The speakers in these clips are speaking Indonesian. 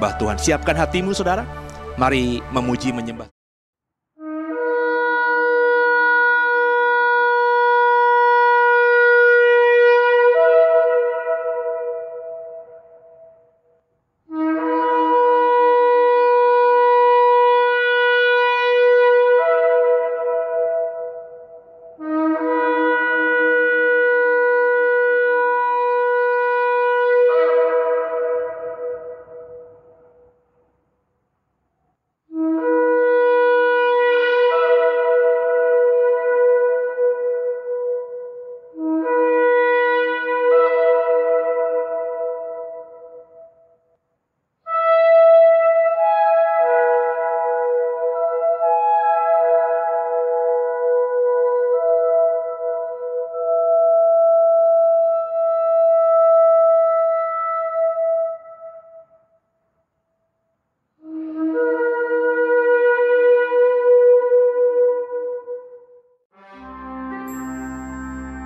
menyembah Tuhan. Siapkan hatimu saudara, mari memuji menyembah.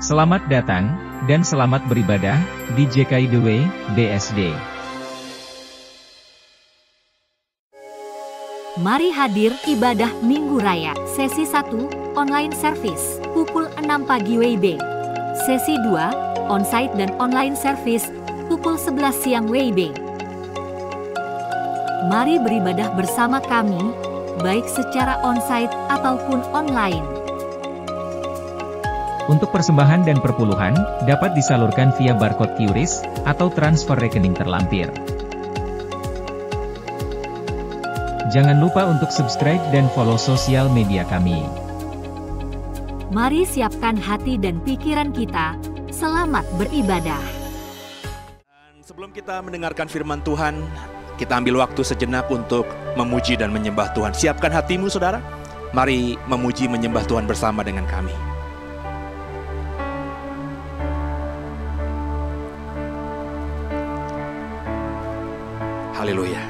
Selamat datang, dan selamat beribadah, di JKI The Way, BSD. Mari hadir ibadah Minggu Raya, sesi 1, online service, pukul 6 pagi WIB. Sesi 2, onsite dan online service, pukul 11 siang WIB. Mari beribadah bersama kami, baik secara onsite ataupun online. Untuk persembahan dan perpuluhan, dapat disalurkan via barcode QRIS, atau transfer rekening terlampir. Jangan lupa untuk subscribe dan follow sosial media kami. Mari siapkan hati dan pikiran kita, selamat beribadah. Dan sebelum kita mendengarkan firman Tuhan, kita ambil waktu sejenak untuk memuji dan menyembah Tuhan. Siapkan hatimu saudara, mari memuji menyembah Tuhan bersama dengan kami. Haleluya.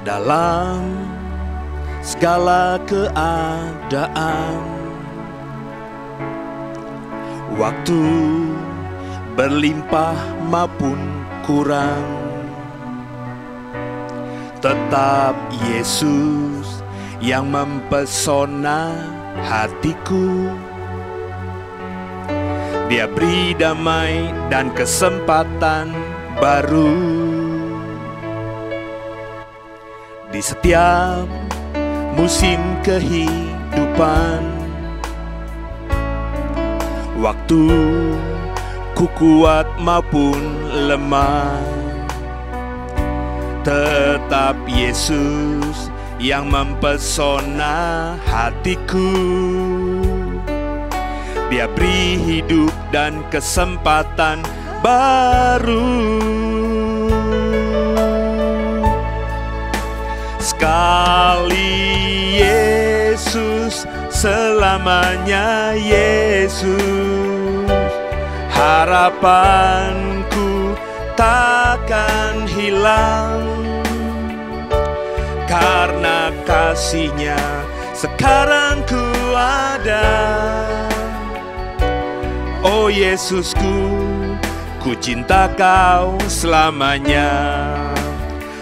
Dalam segala keadaan, waktu berlimpah maupun kurang, tetap Yesus yang mempesona hatiku. Dia beri damai dan kesempatan baru di setiap musim kehidupan. Waktu ku kuat maupun lemah, tetap Yesus yang mempesona hatiku. Dia beri hidup dan kesempatan baru. Sekali Yesus, selamanya Yesus. Harapanku takkan hilang, karena kasih-Nya sekarang ku ada. Oh Yesusku, ku cinta Kau selamanya.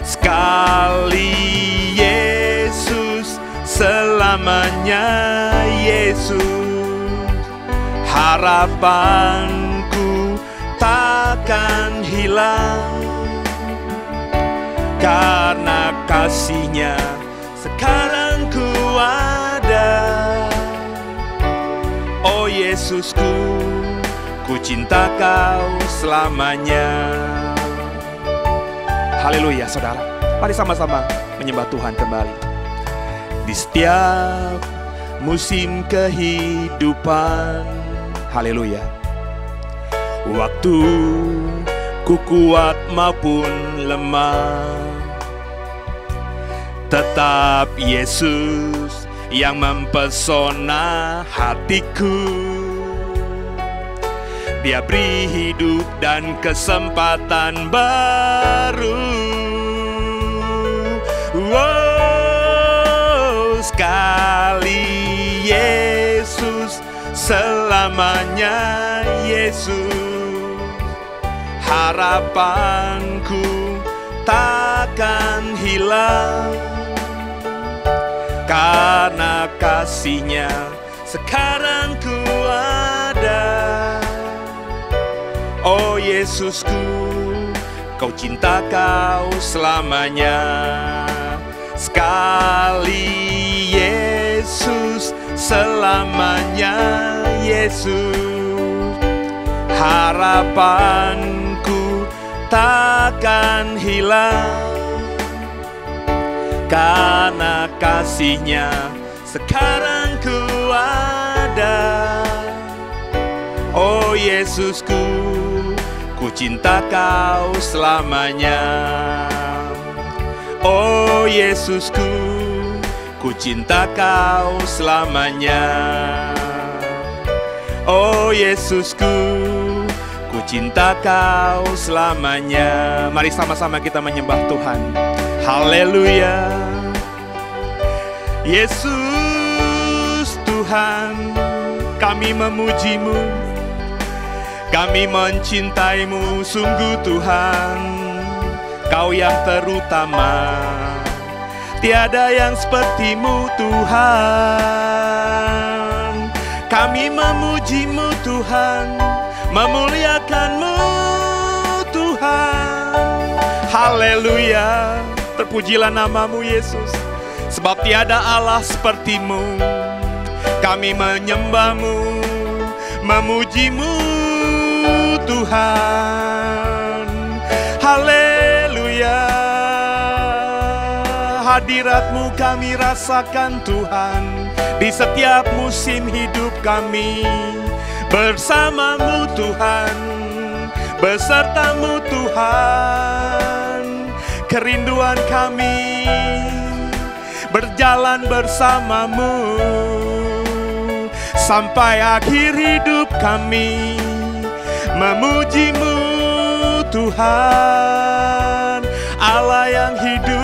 Sekali Yesus, selamanya Yesus. Harapanku takkan hilang, karena kasih-Nya sekarang ku ada. Oh Yesusku, ku cinta Kau selamanya. Haleluya saudara, mari sama-sama menyembah Tuhan kembali. Di setiap musim kehidupan, haleluya, waktu ku kuat maupun lemah, tetap Yesus yang mempesona hatiku. Dia beri hidup dan kesempatan baru. Wow, sekali Yesus, selamanya Yesus. Harapanku takkan takkan hilang. Karena kasih-Nya sekarang ku ada. Oh Yesusku, Kau cinta Kau selamanya. Sekali Yesus, selamanya Yesus. Harapanku takkan hilang. Karena kasih-Nya sekarang ku ada. Oh Yesusku, ku cinta Kau selamanya. Oh Yesusku, ku cinta Kau selamanya. Oh Yesusku, ku cinta Kau selamanya. Mari sama-sama kita menyembah Tuhan. Haleluya. Yesus Tuhan, kami memuji-Mu, kami mencintai-Mu sungguh Tuhan. Kau yang terutama, tiada yang seperti-Mu Tuhan. Kami memuji-Mu Tuhan, memuliakan-Mu Tuhan. Haleluya. Terpujilah nama-Mu Yesus, sebab tiada Allah seperti-Mu. Kami menyembah-Mu, memuji-Mu Tuhan. Haleluya. Hadirat-Mu kami rasakan Tuhan, di setiap musim hidup kami. Bersama-Mu Tuhan, beserta-Mu Tuhan. Kerinduan kami berjalan bersama-Mu sampai akhir hidup kami. Memuji-Mu Tuhan, Allah yang hidup,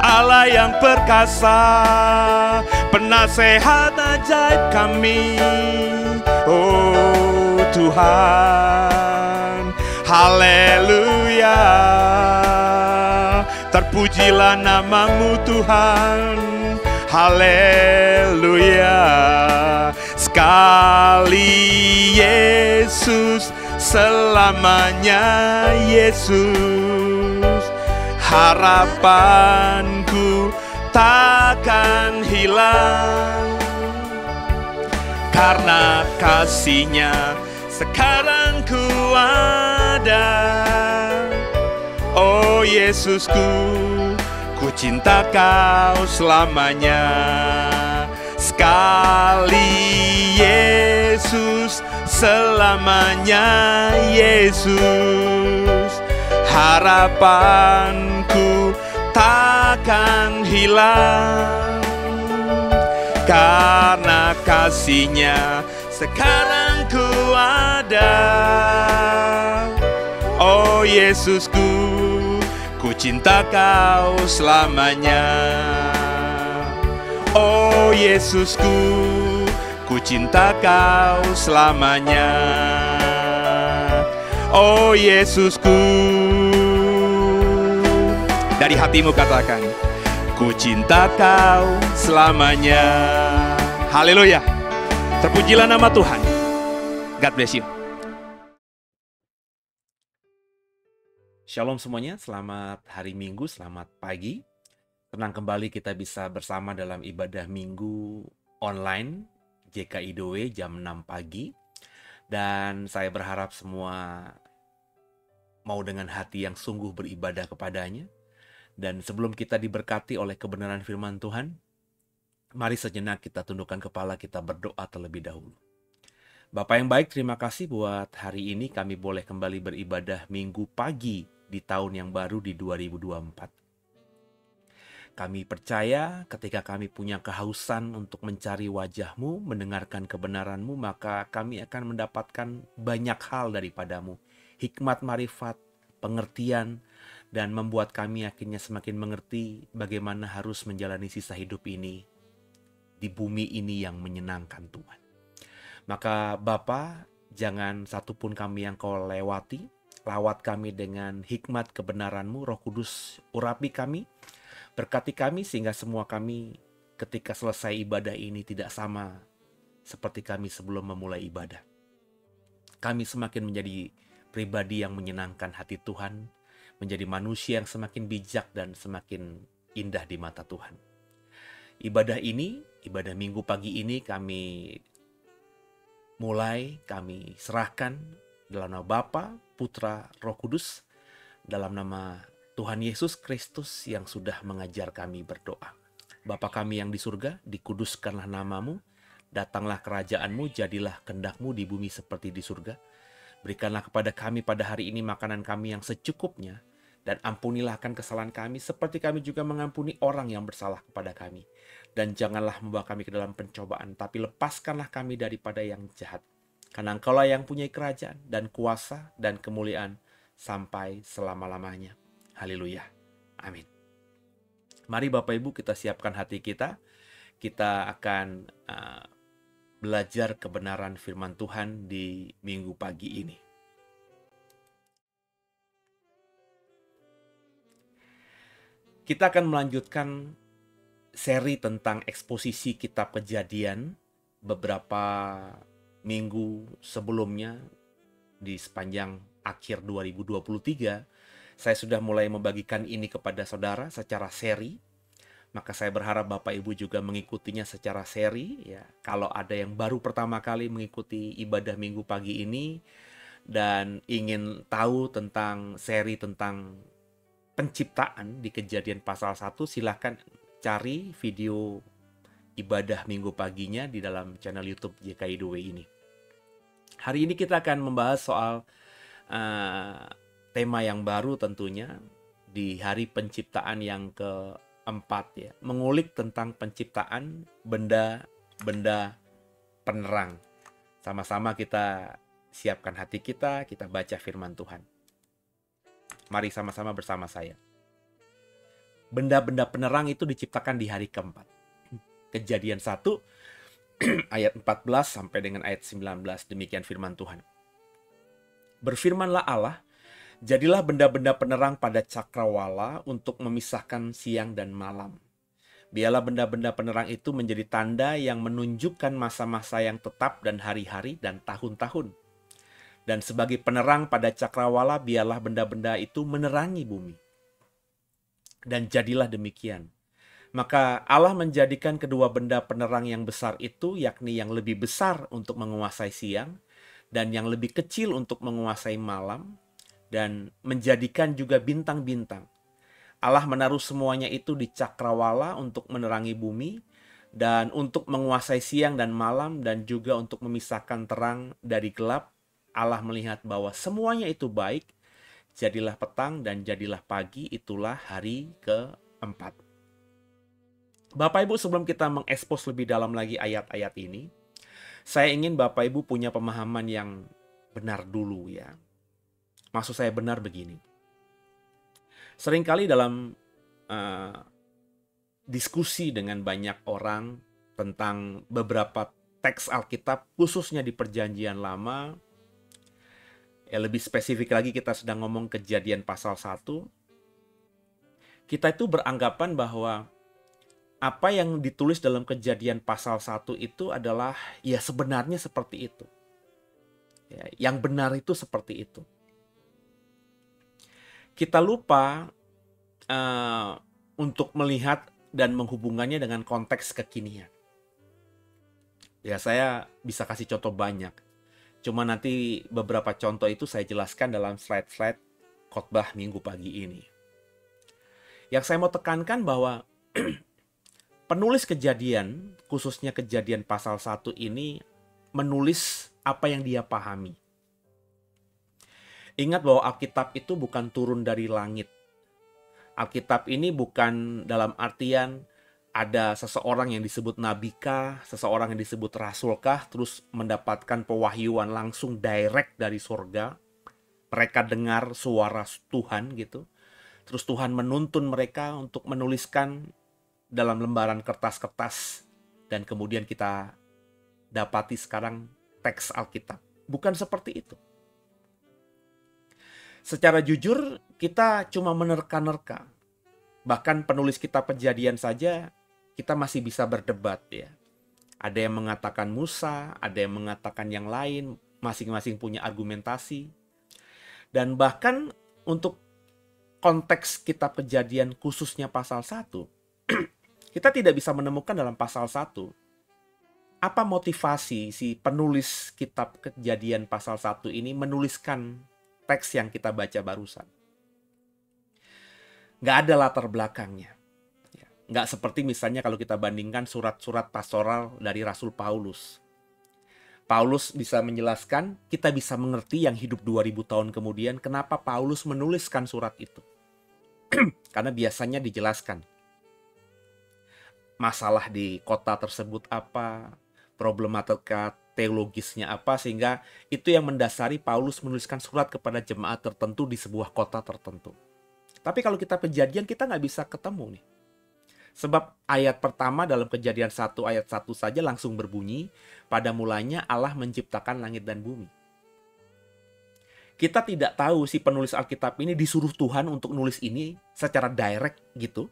Allah yang perkasa, penasehat ajaib kami. Oh Tuhan, haleluya. Terpujilah nama-Mu Tuhan, haleluya. Sekali Yesus, selamanya Yesus. Harapanku takkan hilang. Karena kasih-Nya sekarang ku ada. Oh Yesusku, ku cinta Kau selamanya. Sekali Yesus, selamanya Yesus. Harapanku takkan hilang. Karena kasih-Nya sekarang ku ada. Oh Yesusku, ku cinta Kau selamanya. Oh Yesusku, ku cinta Kau selamanya. Oh Yesusku, dari hatimu katakan, ku cinta Kau selamanya. Haleluya. Terpujilah nama Tuhan. God bless you. Shalom semuanya, selamat hari Minggu, selamat pagi. Tenang kembali kita bisa bersama dalam ibadah Minggu online JKIDW jam 6 pagi. Dan saya berharap semua mau dengan hati yang sungguh beribadah kepadanya. Dan sebelum kita diberkati oleh kebenaran firman Tuhan, mari sejenak kita tundukkan kepala, kita berdoa terlebih dahulu. Bapak yang baik, terima kasih buat hari ini kami boleh kembali beribadah Minggu pagi di tahun yang baru di 2024. Kami percaya ketika kami punya kehausan untuk mencari wajah-Mu, mendengarkan kebenaran-Mu, maka kami akan mendapatkan banyak hal daripada-Mu. Hikmat, marifat, pengertian, dan membuat kami akhirnya semakin mengerti bagaimana harus menjalani sisa hidup ini di bumi ini yang menyenangkan Tuhan. Maka Bapa, jangan satupun kami yang Kau lewati, lawat kami dengan hikmat kebenaran-Mu. Roh Kudus, urapi kami, berkati kami sehingga semua kami ketika selesai ibadah ini tidak sama seperti kami sebelum memulai ibadah. Kami semakin menjadi pribadi yang menyenangkan hati Tuhan, menjadi manusia yang semakin bijak dan semakin indah di mata Tuhan. Ibadah ini, ibadah minggu pagi ini kami serahkan dalam nama Bapa, Putra, Roh Kudus, dalam nama Tuhan Yesus Kristus yang sudah mengajar kami berdoa. Bapa kami yang di surga, dikuduskanlah nama-Mu, datanglah kerajaan-Mu, jadilah kehendak-Mu di bumi seperti di surga. Berikanlah kepada kami pada hari ini makanan kami yang secukupnya, dan ampunilah akan kesalahan kami, seperti kami juga mengampuni orang yang bersalah kepada kami. Dan janganlah membawa kami ke dalam pencobaan, tapi lepaskanlah kami daripada yang jahat. Karena Engkaulah yang punya kerajaan, dan kuasa, dan kemuliaan, sampai selama-lamanya. Haleluya. Amin. Mari Bapak Ibu kita siapkan hati kita. Kita akan belajar kebenaran firman Tuhan di minggu pagi ini. Kita akan melanjutkan seri tentang eksposisi kitab Kejadian beberapa minggu sebelumnya. Di sepanjang akhir 2023, saya sudah mulai membagikan ini kepada saudara secara seri. Maka saya berharap Bapak Ibu juga mengikutinya secara seri. Ya, kalau ada yang baru pertama kali mengikuti ibadah minggu pagi ini dan ingin tahu tentang seri tentang penciptaan di Kejadian pasal 1, silahkan cari video ibadah minggu paginya di dalam channel YouTube JKI2W ini. Hari ini kita akan membahas soal tema yang baru tentunya di hari penciptaan yang keempat ya. Mengulik tentang penciptaan benda-benda penerang. Sama-sama kita siapkan hati kita baca firman Tuhan. Mari sama-sama bersama saya. Benda-benda penerang itu diciptakan di hari keempat. Kejadian 1 ayat 14 sampai dengan ayat 19, demikian firman Tuhan. Berfirmanlah Allah, jadilah benda-benda penerang pada cakrawala untuk memisahkan siang dan malam. Biarlah benda-benda penerang itu menjadi tanda yang menunjukkan masa-masa yang tetap dan hari-hari dan tahun-tahun. Dan sebagai penerang pada cakrawala, biarlah benda-benda itu menerangi bumi. Dan jadilah demikian. Maka Allah menjadikan kedua benda penerang yang besar itu, yakni yang lebih besar untuk menguasai siang, dan yang lebih kecil untuk menguasai malam, dan menjadikan juga bintang-bintang. Allah menaruh semuanya itu di cakrawala untuk menerangi bumi, dan untuk menguasai siang dan malam, dan juga untuk memisahkan terang dari gelap. Allah melihat bahwa semuanya itu baik, jadilah petang dan jadilah pagi, itulah hari keempat. Bapak Ibu, sebelum kita mengekspos lebih dalam lagi ayat-ayat ini, saya ingin Bapak Ibu punya pemahaman yang benar dulu ya. Maksud saya benar begini. Seringkali dalam diskusi dengan banyak orang tentang beberapa teks Alkitab, khususnya di Perjanjian Lama, ya lebih spesifik lagi kita sedang ngomong Kejadian pasal 1, kita itu beranggapan bahwa apa yang ditulis dalam Kejadian pasal 1 itu adalah ya sebenarnya seperti itu. Ya, yang benar itu seperti itu. Kita lupa untuk melihat dan menghubungannya dengan konteks kekinian. Ya, saya bisa kasih contoh banyak. Cuma nanti beberapa contoh itu saya jelaskan dalam slide-slide khotbah minggu pagi ini. Yang saya mau tekankan bahwa penulis Kejadian, khususnya Kejadian pasal 1 ini, menulis apa yang dia pahami. Ingat bahwa Alkitab itu bukan turun dari langit. Alkitab ini bukan dalam artian ada seseorang yang disebut nabikah, seseorang yang disebut rasulkah, terus mendapatkan pewahyuan langsung direct dari surga. Mereka dengar suara Tuhan gitu. Terus Tuhan menuntun mereka untuk menuliskan dalam lembaran kertas-kertas, dan kemudian kita dapati sekarang teks Alkitab. Bukan seperti itu. Secara jujur, kita cuma menerka-nerka. Bahkan penulis kitab Kejadian saja, kita masih bisa berdebat ya. Ada yang mengatakan Musa, ada yang mengatakan yang lain, masing-masing punya argumentasi. Dan bahkan untuk konteks kitab Kejadian khususnya pasal 1, kita tidak bisa menemukan dalam pasal 1 apa motivasi si penulis kitab Kejadian pasal 1 ini menuliskan teks yang kita baca barusan. Nggak ada latar belakangnya. Nggak seperti misalnya kalau kita bandingkan surat-surat pastoral dari Rasul Paulus. Paulus bisa menjelaskan, kita bisa mengerti yang hidup 2000 tahun kemudian kenapa Paulus menuliskan surat itu. Karena biasanya dijelaskan masalah di kota tersebut apa, problematika teologisnya apa, sehingga itu yang mendasari Paulus menuliskan surat kepada jemaat tertentu di sebuah kota tertentu. Tapi kalau kita Kejadian, kita nggak bisa ketemu nih. Sebab ayat pertama dalam Kejadian 1 ayat 1 saja langsung berbunyi, pada mulanya Allah menciptakan langit dan bumi. Kita tidak tahu si penulis Alkitab ini disuruh Tuhan untuk nulis ini secara direct gitu.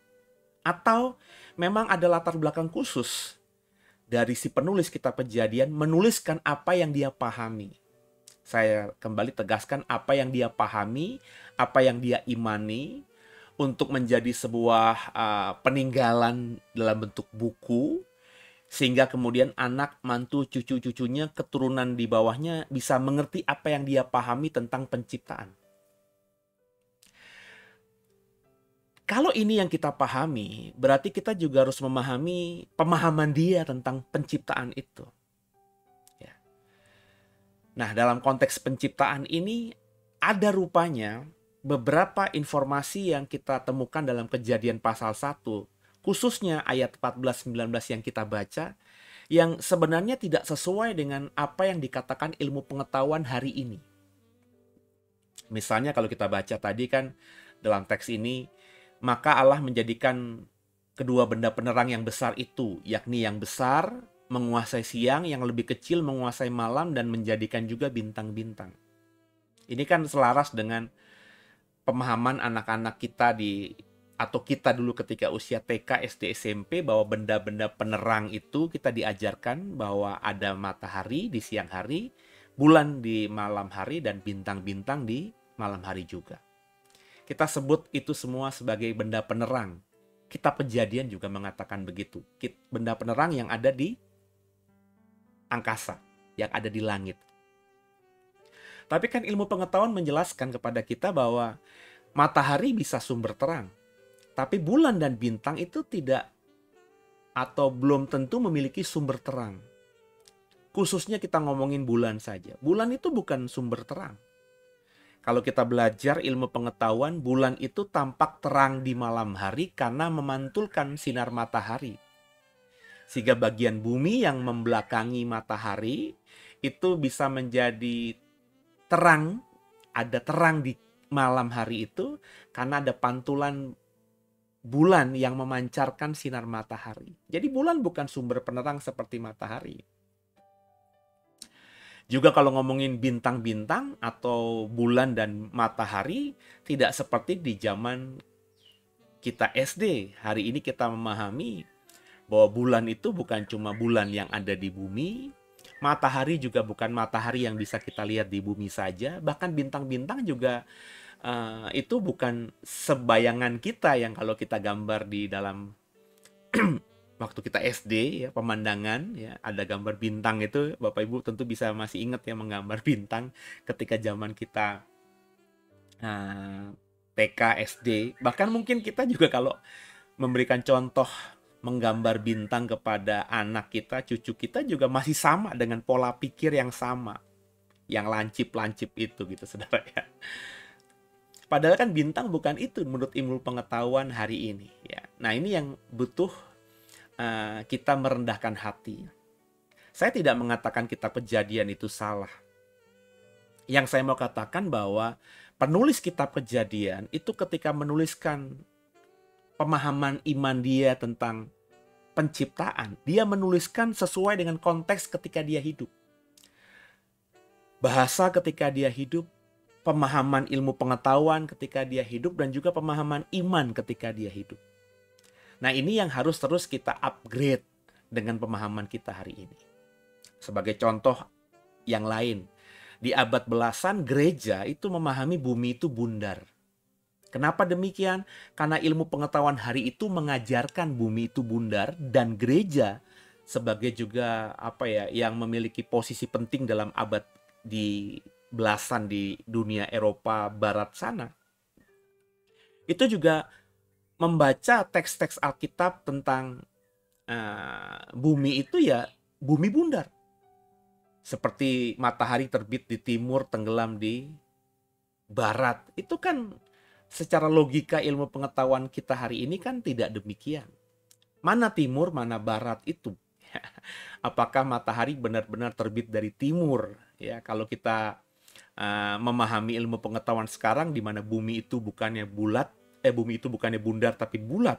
Atau memang ada latar belakang khusus dari si penulis kitab Kejadian menuliskan apa yang dia pahami. Saya kembali tegaskan apa yang dia pahami, apa yang dia imani untuk menjadi sebuah peninggalan dalam bentuk buku, sehingga kemudian anak, mantu, cucu-cucunya, keturunan di bawahnya bisa mengerti apa yang dia pahami tentang penciptaan. Kalau ini yang kita pahami, berarti kita juga harus memahami pemahaman dia tentang penciptaan itu. Ya. Nah, dalam konteks penciptaan ini, ada rupanya beberapa informasi yang kita temukan dalam Kejadian pasal 1, khususnya ayat 14-19 yang kita baca, yang sebenarnya tidak sesuai dengan apa yang dikatakan ilmu pengetahuan hari ini. Misalnya kalau kita baca tadi kan, dalam teks ini, maka Allah menjadikan kedua benda penerang yang besar itu, yakni yang besar menguasai siang, yang lebih kecil menguasai malam, dan menjadikan juga bintang-bintang. Ini kan selaras dengan pemahaman anak-anak kita atau kita dulu ketika usia TK, SD, SMP, bahwa benda-benda penerang itu kita diajarkan bahwa ada matahari di siang hari, bulan di malam hari, dan bintang-bintang di malam hari juga. Kita sebut itu semua sebagai benda penerang. Kitab Kejadian juga mengatakan begitu. Benda penerang yang ada di angkasa, yang ada di langit. Tapi kan ilmu pengetahuan menjelaskan kepada kita bahwa matahari bisa sumber terang. Tapi bulan dan bintang itu tidak atau belum tentu memiliki sumber terang. Khususnya kita ngomongin bulan saja. Bulan itu bukan sumber terang. Kalau kita belajar ilmu pengetahuan, bulan itu tampak terang di malam hari karena memantulkan sinar matahari. Sehingga bagian bumi yang membelakangi matahari itu bisa menjadi terang, ada terang di malam hari itu karena ada pantulan bulan yang memancarkan sinar matahari. Jadi bulan bukan sumber penerang seperti matahari. Juga kalau ngomongin bintang-bintang atau bulan dan matahari, tidak seperti di zaman kita SD. Hari ini kita memahami bahwa bulan itu bukan cuma bulan yang ada di bumi, matahari juga bukan matahari yang bisa kita lihat di bumi saja, bahkan bintang-bintang juga itu bukan sebayangan kita yang kalau kita gambar di dalam waktu kita SD ya, pemandangan ya, ada gambar bintang itu, Bapak Ibu tentu bisa masih ingat ya menggambar bintang ketika zaman kita TK, SD. Bahkan mungkin kita juga kalau memberikan contoh menggambar bintang kepada anak kita, cucu kita juga masih sama dengan pola pikir yang sama, yang lancip-lancip itu gitu saudara ya. Padahal kan bintang bukan itu menurut ilmu pengetahuan hari ini ya. Nah ini yang butuh kita merendahkan hati. Saya tidak mengatakan kitab Kejadian itu salah. Yang saya mau katakan bahwa penulis kitab Kejadian itu ketika menuliskan pemahaman iman dia tentang penciptaan, dia menuliskan sesuai dengan konteks ketika dia hidup. Bahasa ketika dia hidup, pemahaman ilmu pengetahuan ketika dia hidup, dan juga pemahaman iman ketika dia hidup. Nah, ini yang harus terus kita upgrade dengan pemahaman kita hari ini. Sebagai contoh yang lain, di abad belasan gereja itu memahami bumi itu bundar. Kenapa demikian? Karena ilmu pengetahuan hari itu mengajarkan bumi itu bundar, dan gereja sebagai juga yang memiliki posisi penting dalam abad di belasan di dunia Eropa Barat sana, itu juga membaca teks-teks Alkitab tentang bumi itu ya bumi bundar. Seperti matahari terbit di timur, tenggelam di barat. Itu kan secara logika ilmu pengetahuan kita hari ini kan tidak demikian. Mana timur, mana barat itu? Apakah matahari benar-benar terbit dari timur? Ya, kalau kita memahami ilmu pengetahuan sekarang, di mana bumi itu bukannya bundar tapi bulat.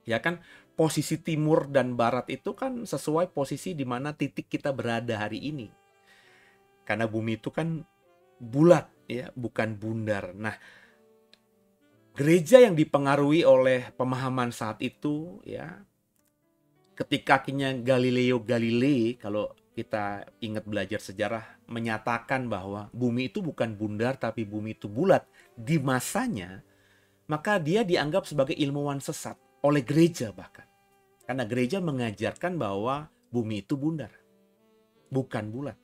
Ya kan, posisi timur dan barat itu kan sesuai posisi di mana titik kita berada hari ini. Karena bumi itu kan bulat, ya, bukan bundar. Nah, gereja yang dipengaruhi oleh pemahaman saat itu, ya, ketika akhirnya Galileo Galilei, kalau kita ingat belajar sejarah, menyatakan bahwa bumi itu bukan bundar tapi bumi itu bulat di masanya, maka dia dianggap sebagai ilmuwan sesat oleh gereja bahkan. Karena gereja mengajarkan bahwa bumi itu bundar, bukan bulat.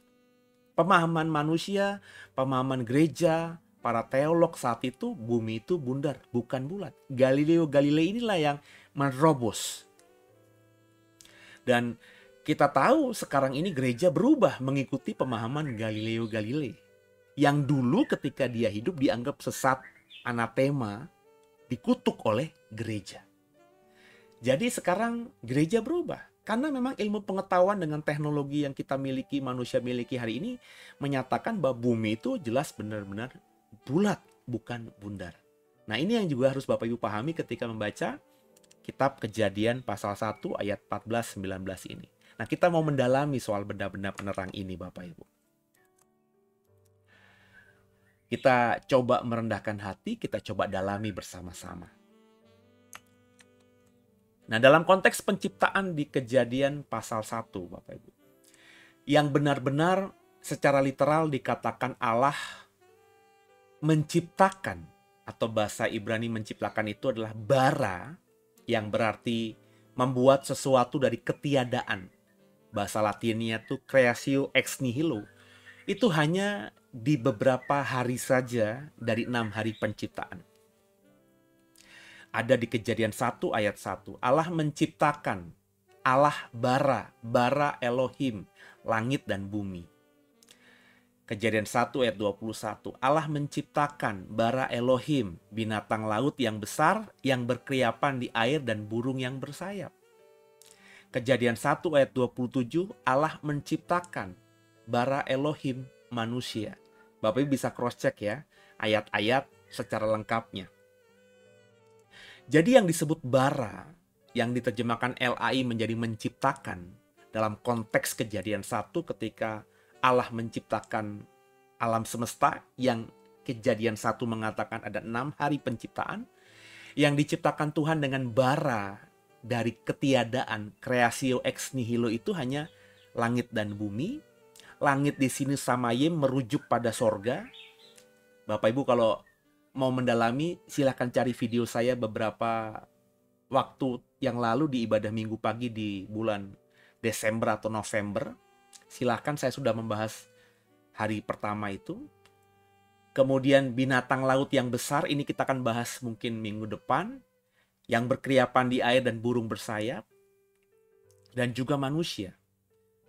Pemahaman manusia, pemahaman gereja, para teolog saat itu, bumi itu bundar, bukan bulat. Galileo Galilei inilah yang menerobos. Dan kita tahu sekarang ini gereja berubah mengikuti pemahaman Galileo Galilei. Yang dulu ketika dia hidup dianggap sesat, anatema, dikutuk oleh gereja. Jadi sekarang gereja berubah. Karena memang ilmu pengetahuan dengan teknologi yang kita miliki, manusia miliki hari ini, menyatakan bahwa bumi itu jelas benar-benar bulat, bukan bundar. Nah, ini yang juga harus Bapak Ibu pahami ketika membaca kitab Kejadian pasal 1 ayat 14-19 ini. Nah, kita mau mendalami soal benda-benda penerang ini, Bapak Ibu. Kita coba merendahkan hati, kita coba dalami bersama-sama. Nah, dalam konteks penciptaan di Kejadian pasal 1, Bapak Ibu, yang benar-benar secara literal dikatakan Allah menciptakan, atau bahasa Ibrani menciptakan itu adalah bara, yang berarti membuat sesuatu dari ketiadaan. Bahasa Latinnya tuh creatio ex nihilo. Itu hanya di beberapa hari saja dari 6 hari penciptaan. Ada di Kejadian 1 ayat 1. Allah menciptakan, Allah bara Elohim, langit dan bumi. Kejadian 1 ayat 21. Allah menciptakan bara Elohim, binatang laut yang besar yang berkeriapan di air dan burung yang bersayap. Kejadian 1 ayat 27. Allah menciptakan bara Elohim, manusia. Bapak Ibu bisa cross check ya ayat-ayat secara lengkapnya. Jadi yang disebut bara, yang diterjemahkan LAI menjadi menciptakan, dalam konteks Kejadian 1 ketika Allah menciptakan alam semesta, yang Kejadian 1 mengatakan ada 6 hari penciptaan, yang diciptakan Tuhan dengan bara dari ketiadaan, creatio ex nihilo, itu hanya langit dan bumi. Langit di sini samayim merujuk pada sorga. Bapak Ibu kalau mau mendalami, silahkan cari video saya beberapa waktu yang lalu di ibadah minggu pagi di bulan Desember atau November. Silahkan, saya sudah membahas hari pertama itu. Kemudian binatang laut yang besar, ini kita akan bahas mungkin minggu depan. Yang berkeriapan di air dan burung bersayap. Dan juga manusia.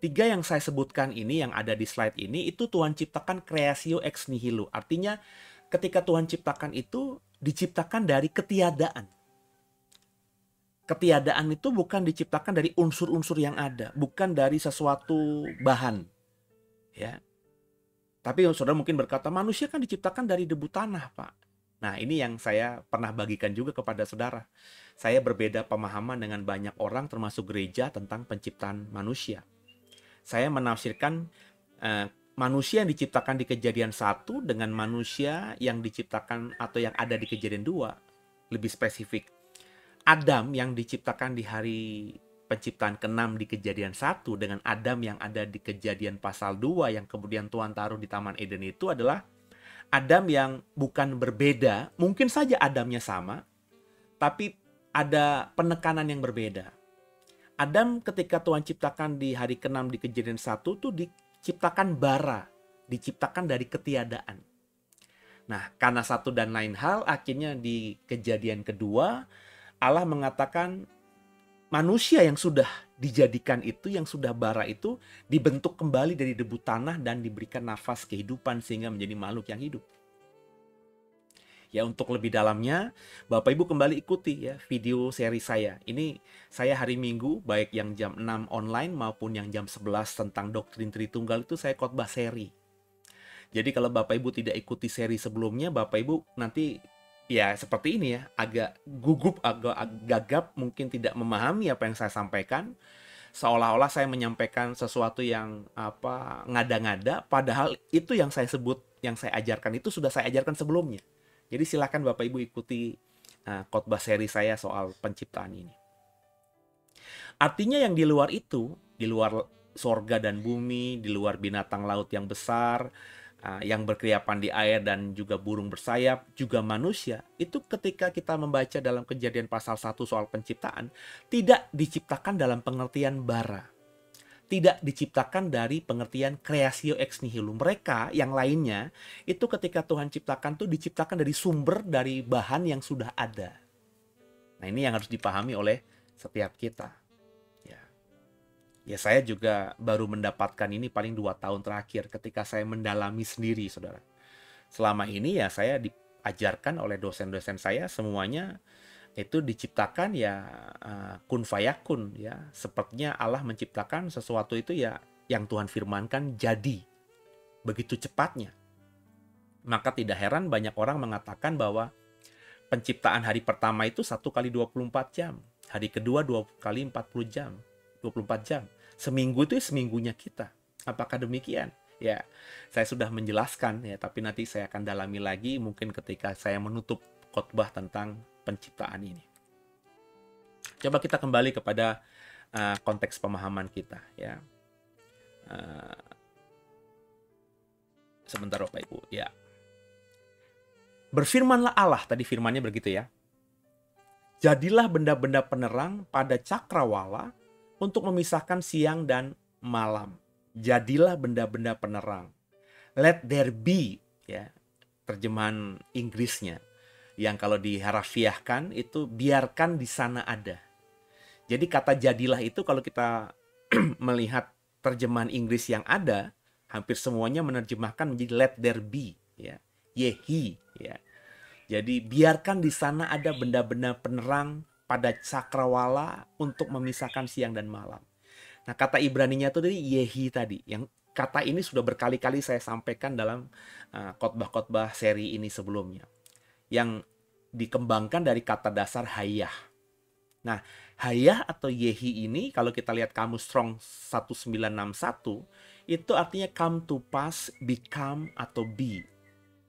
3 yang saya sebutkan ini, yang ada di slide ini, itu Tuhan ciptakan creatio ex nihilo. Artinya ketika Tuhan ciptakan itu, diciptakan dari ketiadaan. Ketiadaan itu bukan diciptakan dari unsur-unsur yang ada, bukan dari sesuatu bahan. Ya. Tapi saudara mungkin berkata, manusia kan diciptakan dari debu tanah, Pak. Nah, ini yang saya pernah bagikan juga kepada saudara. Saya berbeda pemahaman dengan banyak orang, termasuk gereja, tentang penciptaan manusia. Saya menafsirkan manusia yang diciptakan di Kejadian 1 dengan manusia yang diciptakan atau yang ada di Kejadian 2. Lebih spesifik, Adam yang diciptakan di hari penciptaan ke-6 di Kejadian 1 dengan Adam yang ada di Kejadian pasal 2 yang kemudian Tuhan taruh di Taman Eden itu adalah Adam yang bukan berbeda. Mungkin saja Adamnya sama, tapi ada penekanan yang berbeda. Adam ketika Tuhan ciptakan di hari ke-6 di Kejadian 1 tuh diciptakan bara, diciptakan dari ketiadaan. Nah, karena satu dan lain hal, akhirnya di Kejadian kedua, Allah mengatakan manusia yang sudah dijadikan itu, yang sudah bara itu, dibentuk kembali dari debu tanah dan diberikan nafas kehidupan sehingga menjadi makhluk yang hidup. Ya, untuk lebih dalamnya, Bapak Ibu kembali ikuti ya video seri saya. Ini saya hari Minggu, baik yang jam 6 online maupun yang jam 11 tentang doktrin Tritunggal itu saya khotbah seri. Jadi kalau Bapak Ibu tidak ikuti seri sebelumnya, Bapak Ibu nanti ya seperti ini ya, agak gugup, agak gagap, mungkin tidak memahami apa yang saya sampaikan. Seolah-olah saya menyampaikan sesuatu yang ngada-ngada, padahal itu yang saya sebut, yang saya ajarkan itu sudah saya ajarkan sebelumnya. Jadi silakan Bapak Ibu ikuti khotbah seri saya soal penciptaan ini. Artinya yang di luar itu, di luar sorga dan bumi, di luar binatang laut yang besar, yang berkeriapan di air dan juga burung bersayap, juga manusia, itu ketika kita membaca dalam Kejadian pasal 1 soal penciptaan, tidak diciptakan dalam pengertian bara. Tidak diciptakan dari pengertian creatio ex nihilo. Mereka yang lainnya itu ketika Tuhan ciptakan tuh diciptakan dari sumber, dari bahan yang sudah ada. Nah, ini yang harus dipahami oleh setiap kita. Ya saya juga baru mendapatkan ini paling 2 tahun terakhir ketika saya mendalami sendiri, saudara. Selama ini ya saya diajarkan oleh dosen-dosen saya semuanya itu diciptakan ya kun fayakun ya. Sepertinya Allah menciptakan sesuatu itu ya yang Tuhan firmankan jadi. Begitu cepatnya. Maka tidak heran banyak orang mengatakan bahwa penciptaan hari pertama itu 1 kali 24 jam. Hari kedua 2 kali 40 jam. 24 jam. Seminggu itu seminggunya kita. Apakah demikian? Ya, saya sudah menjelaskan ya, tapi nanti saya akan dalami lagi mungkin ketika saya menutup khotbah tentang penciptaan ini. Coba kita kembali kepada konteks pemahaman kita ya. Sebentar Bapak Ibu ya. Berfirmanlah Allah, tadi firmannya begitu ya. Jadilah benda-benda penerang pada cakrawala untuk memisahkan siang dan malam. Jadilah benda-benda penerang. Let there be ya, terjemahan Inggrisnya. Yang kalau diharafiahkan itu biarkan di sana ada. Jadi kata jadilah itu kalau kita melihat terjemahan Inggris yang ada, hampir semuanya menerjemahkan menjadi let there be ya. Yehi ya. Jadi biarkan di sana ada benda-benda penerang pada cakrawala untuk memisahkan siang dan malam. Nah, kata Ibraninya itu dari Yehi tadi. Yang kata ini sudah berkali-kali saya sampaikan dalam khotbah-khotbah seri ini sebelumnya. Yang dikembangkan dari kata dasar hayah. Nah, hayah atau Yehi ini kalau kita lihat kamus Strong 1961 itu artinya come to pass, become atau be.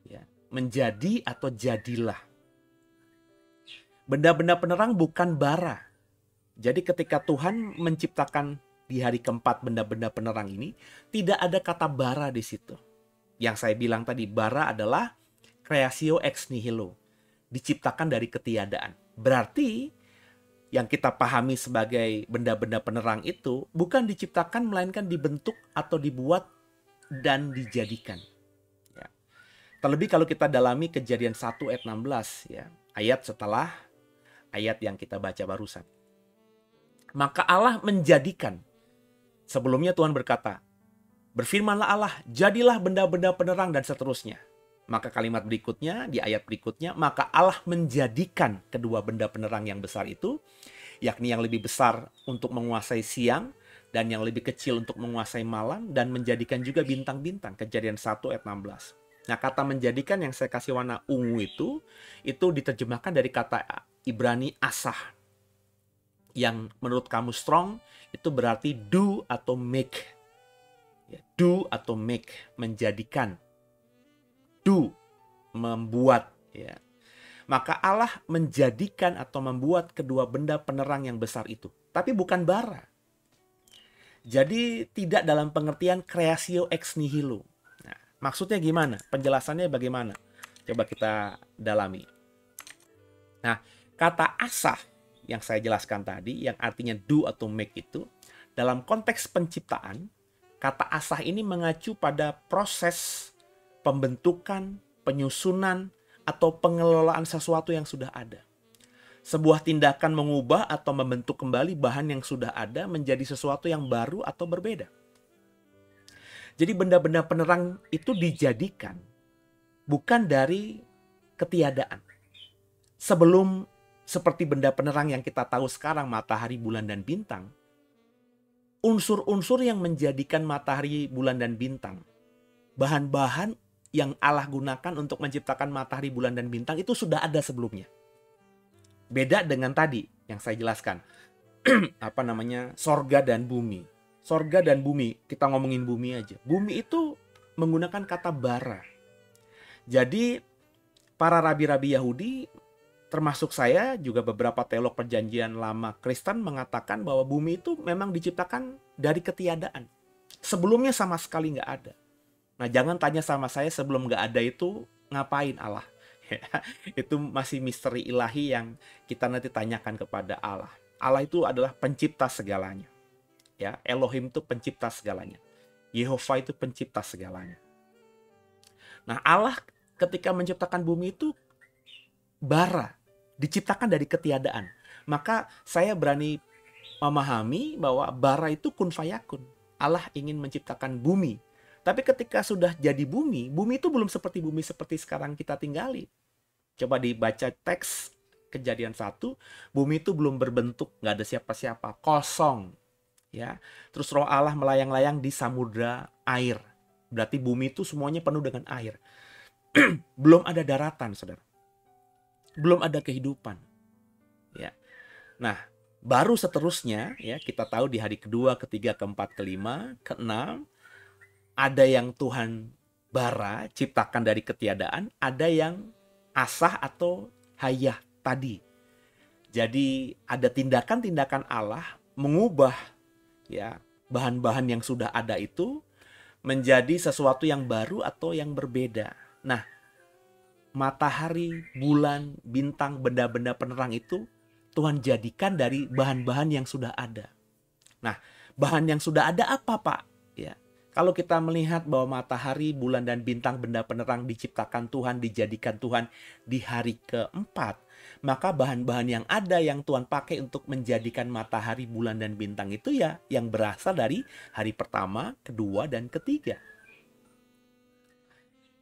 Ya, menjadi atau jadilah. Benda-benda penerang bukan bara. Jadi ketika Tuhan menciptakan di hari keempat benda-benda penerang ini, tidak ada kata bara di situ. Yang saya bilang tadi, bara adalah creatio ex nihilo. Diciptakan dari ketiadaan. Berarti yang kita pahami sebagai benda-benda penerang itu bukan diciptakan melainkan dibentuk atau dibuat dan dijadikan. Ya. Terlebih kalau kita dalami Kejadian 1 ayat 16 ya, ayat setelah ayat yang kita baca barusan. Maka Allah menjadikan. Sebelumnya Tuhan berkata, berfirmanlah Allah, jadilah benda-benda penerang dan seterusnya. Maka kalimat berikutnya, di ayat berikutnya, maka Allah menjadikan kedua benda penerang yang besar itu, yakni yang lebih besar untuk menguasai siang, dan yang lebih kecil untuk menguasai malam, dan menjadikan juga bintang-bintang. Kejadian 1 ayat 16. Nah, kata menjadikan yang saya kasih warna ungu itu diterjemahkan dari kata Ibrani asah. Yang menurut kamus Strong, itu berarti do atau make. Ya, do atau make, menjadikan. Do, membuat. Ya. Maka Allah menjadikan atau membuat kedua benda penerang yang besar itu. Tapi bukan bara. Jadi tidak dalam pengertian creatio ex nihilo. Nah, maksudnya gimana? Penjelasannya bagaimana? Coba kita dalami. Nah, kata asah yang saya jelaskan tadi, yang artinya do atau make itu, dalam konteks penciptaan, kata asah ini mengacu pada proses pembentukan, penyusunan, atau pengelolaan sesuatu yang sudah ada. Sebuah tindakan mengubah atau membentuk kembali bahan yang sudah ada menjadi sesuatu yang baru atau berbeda. Jadi benda-benda penerang itu dijadikan bukan dari ketiadaan. Sebelum seperti benda penerang yang kita tahu sekarang, matahari, bulan, dan bintang, unsur-unsur yang menjadikan matahari, bulan, dan bintang, bahan-bahan yang Allah gunakan untuk menciptakan matahari, bulan, dan bintang itu sudah ada sebelumnya. Beda dengan tadi yang saya jelaskan. Sorga dan bumi. Sorga dan bumi, kita ngomongin bumi aja. Bumi itu menggunakan kata bara. Jadi para rabi-rabi Yahudi, termasuk saya, juga beberapa teolog perjanjian lama Kristen mengatakan bahwa bumi itu memang diciptakan dari ketiadaan. Sebelumnya sama sekali nggak ada. Nah, jangan tanya sama saya sebelum nggak ada itu ngapain Allah. Itu masih misteri ilahi yang kita nanti tanyakan kepada Allah. Allah itu adalah pencipta segalanya. Ya, Elohim itu pencipta segalanya. Yehova itu pencipta segalanya. Nah, Allah ketika menciptakan bumi itu bara, diciptakan dari ketiadaan. Maka saya berani memahami bahwa bara itu kun fayakun. Allah ingin menciptakan bumi. Tapi ketika sudah jadi bumi, bumi itu belum seperti bumi seperti sekarang kita tinggali. Coba dibaca teks Kejadian 1, bumi itu belum berbentuk, nggak ada siapa-siapa, kosong. Ya, terus roh Allah melayang-layang di samudra air. Berarti bumi itu semuanya penuh dengan air. Belum ada daratan, saudara. Belum ada kehidupan. Ya. Nah, baru seterusnya, ya kita tahu di hari kedua, ketiga, keempat, kelima, keenam, ada yang Tuhan bara, ciptakan dari ketiadaan, ada yang asah atau hayah tadi. Jadi ada tindakan-tindakan Allah mengubah ya bahan-bahan yang sudah ada itu menjadi sesuatu yang baru atau yang berbeda. Nah, matahari, bulan, bintang, benda-benda penerang itu Tuhan jadikan dari bahan-bahan yang sudah ada. Nah, bahan yang sudah ada apa, Pak? Ya. Kalau kita melihat bahwa matahari, bulan, dan bintang benda penerang diciptakan Tuhan, dijadikan Tuhan di hari keempat, maka bahan-bahan yang ada yang Tuhan pakai untuk menjadikan matahari, bulan, dan bintang itu ya yang berasal dari hari pertama, kedua, dan ketiga.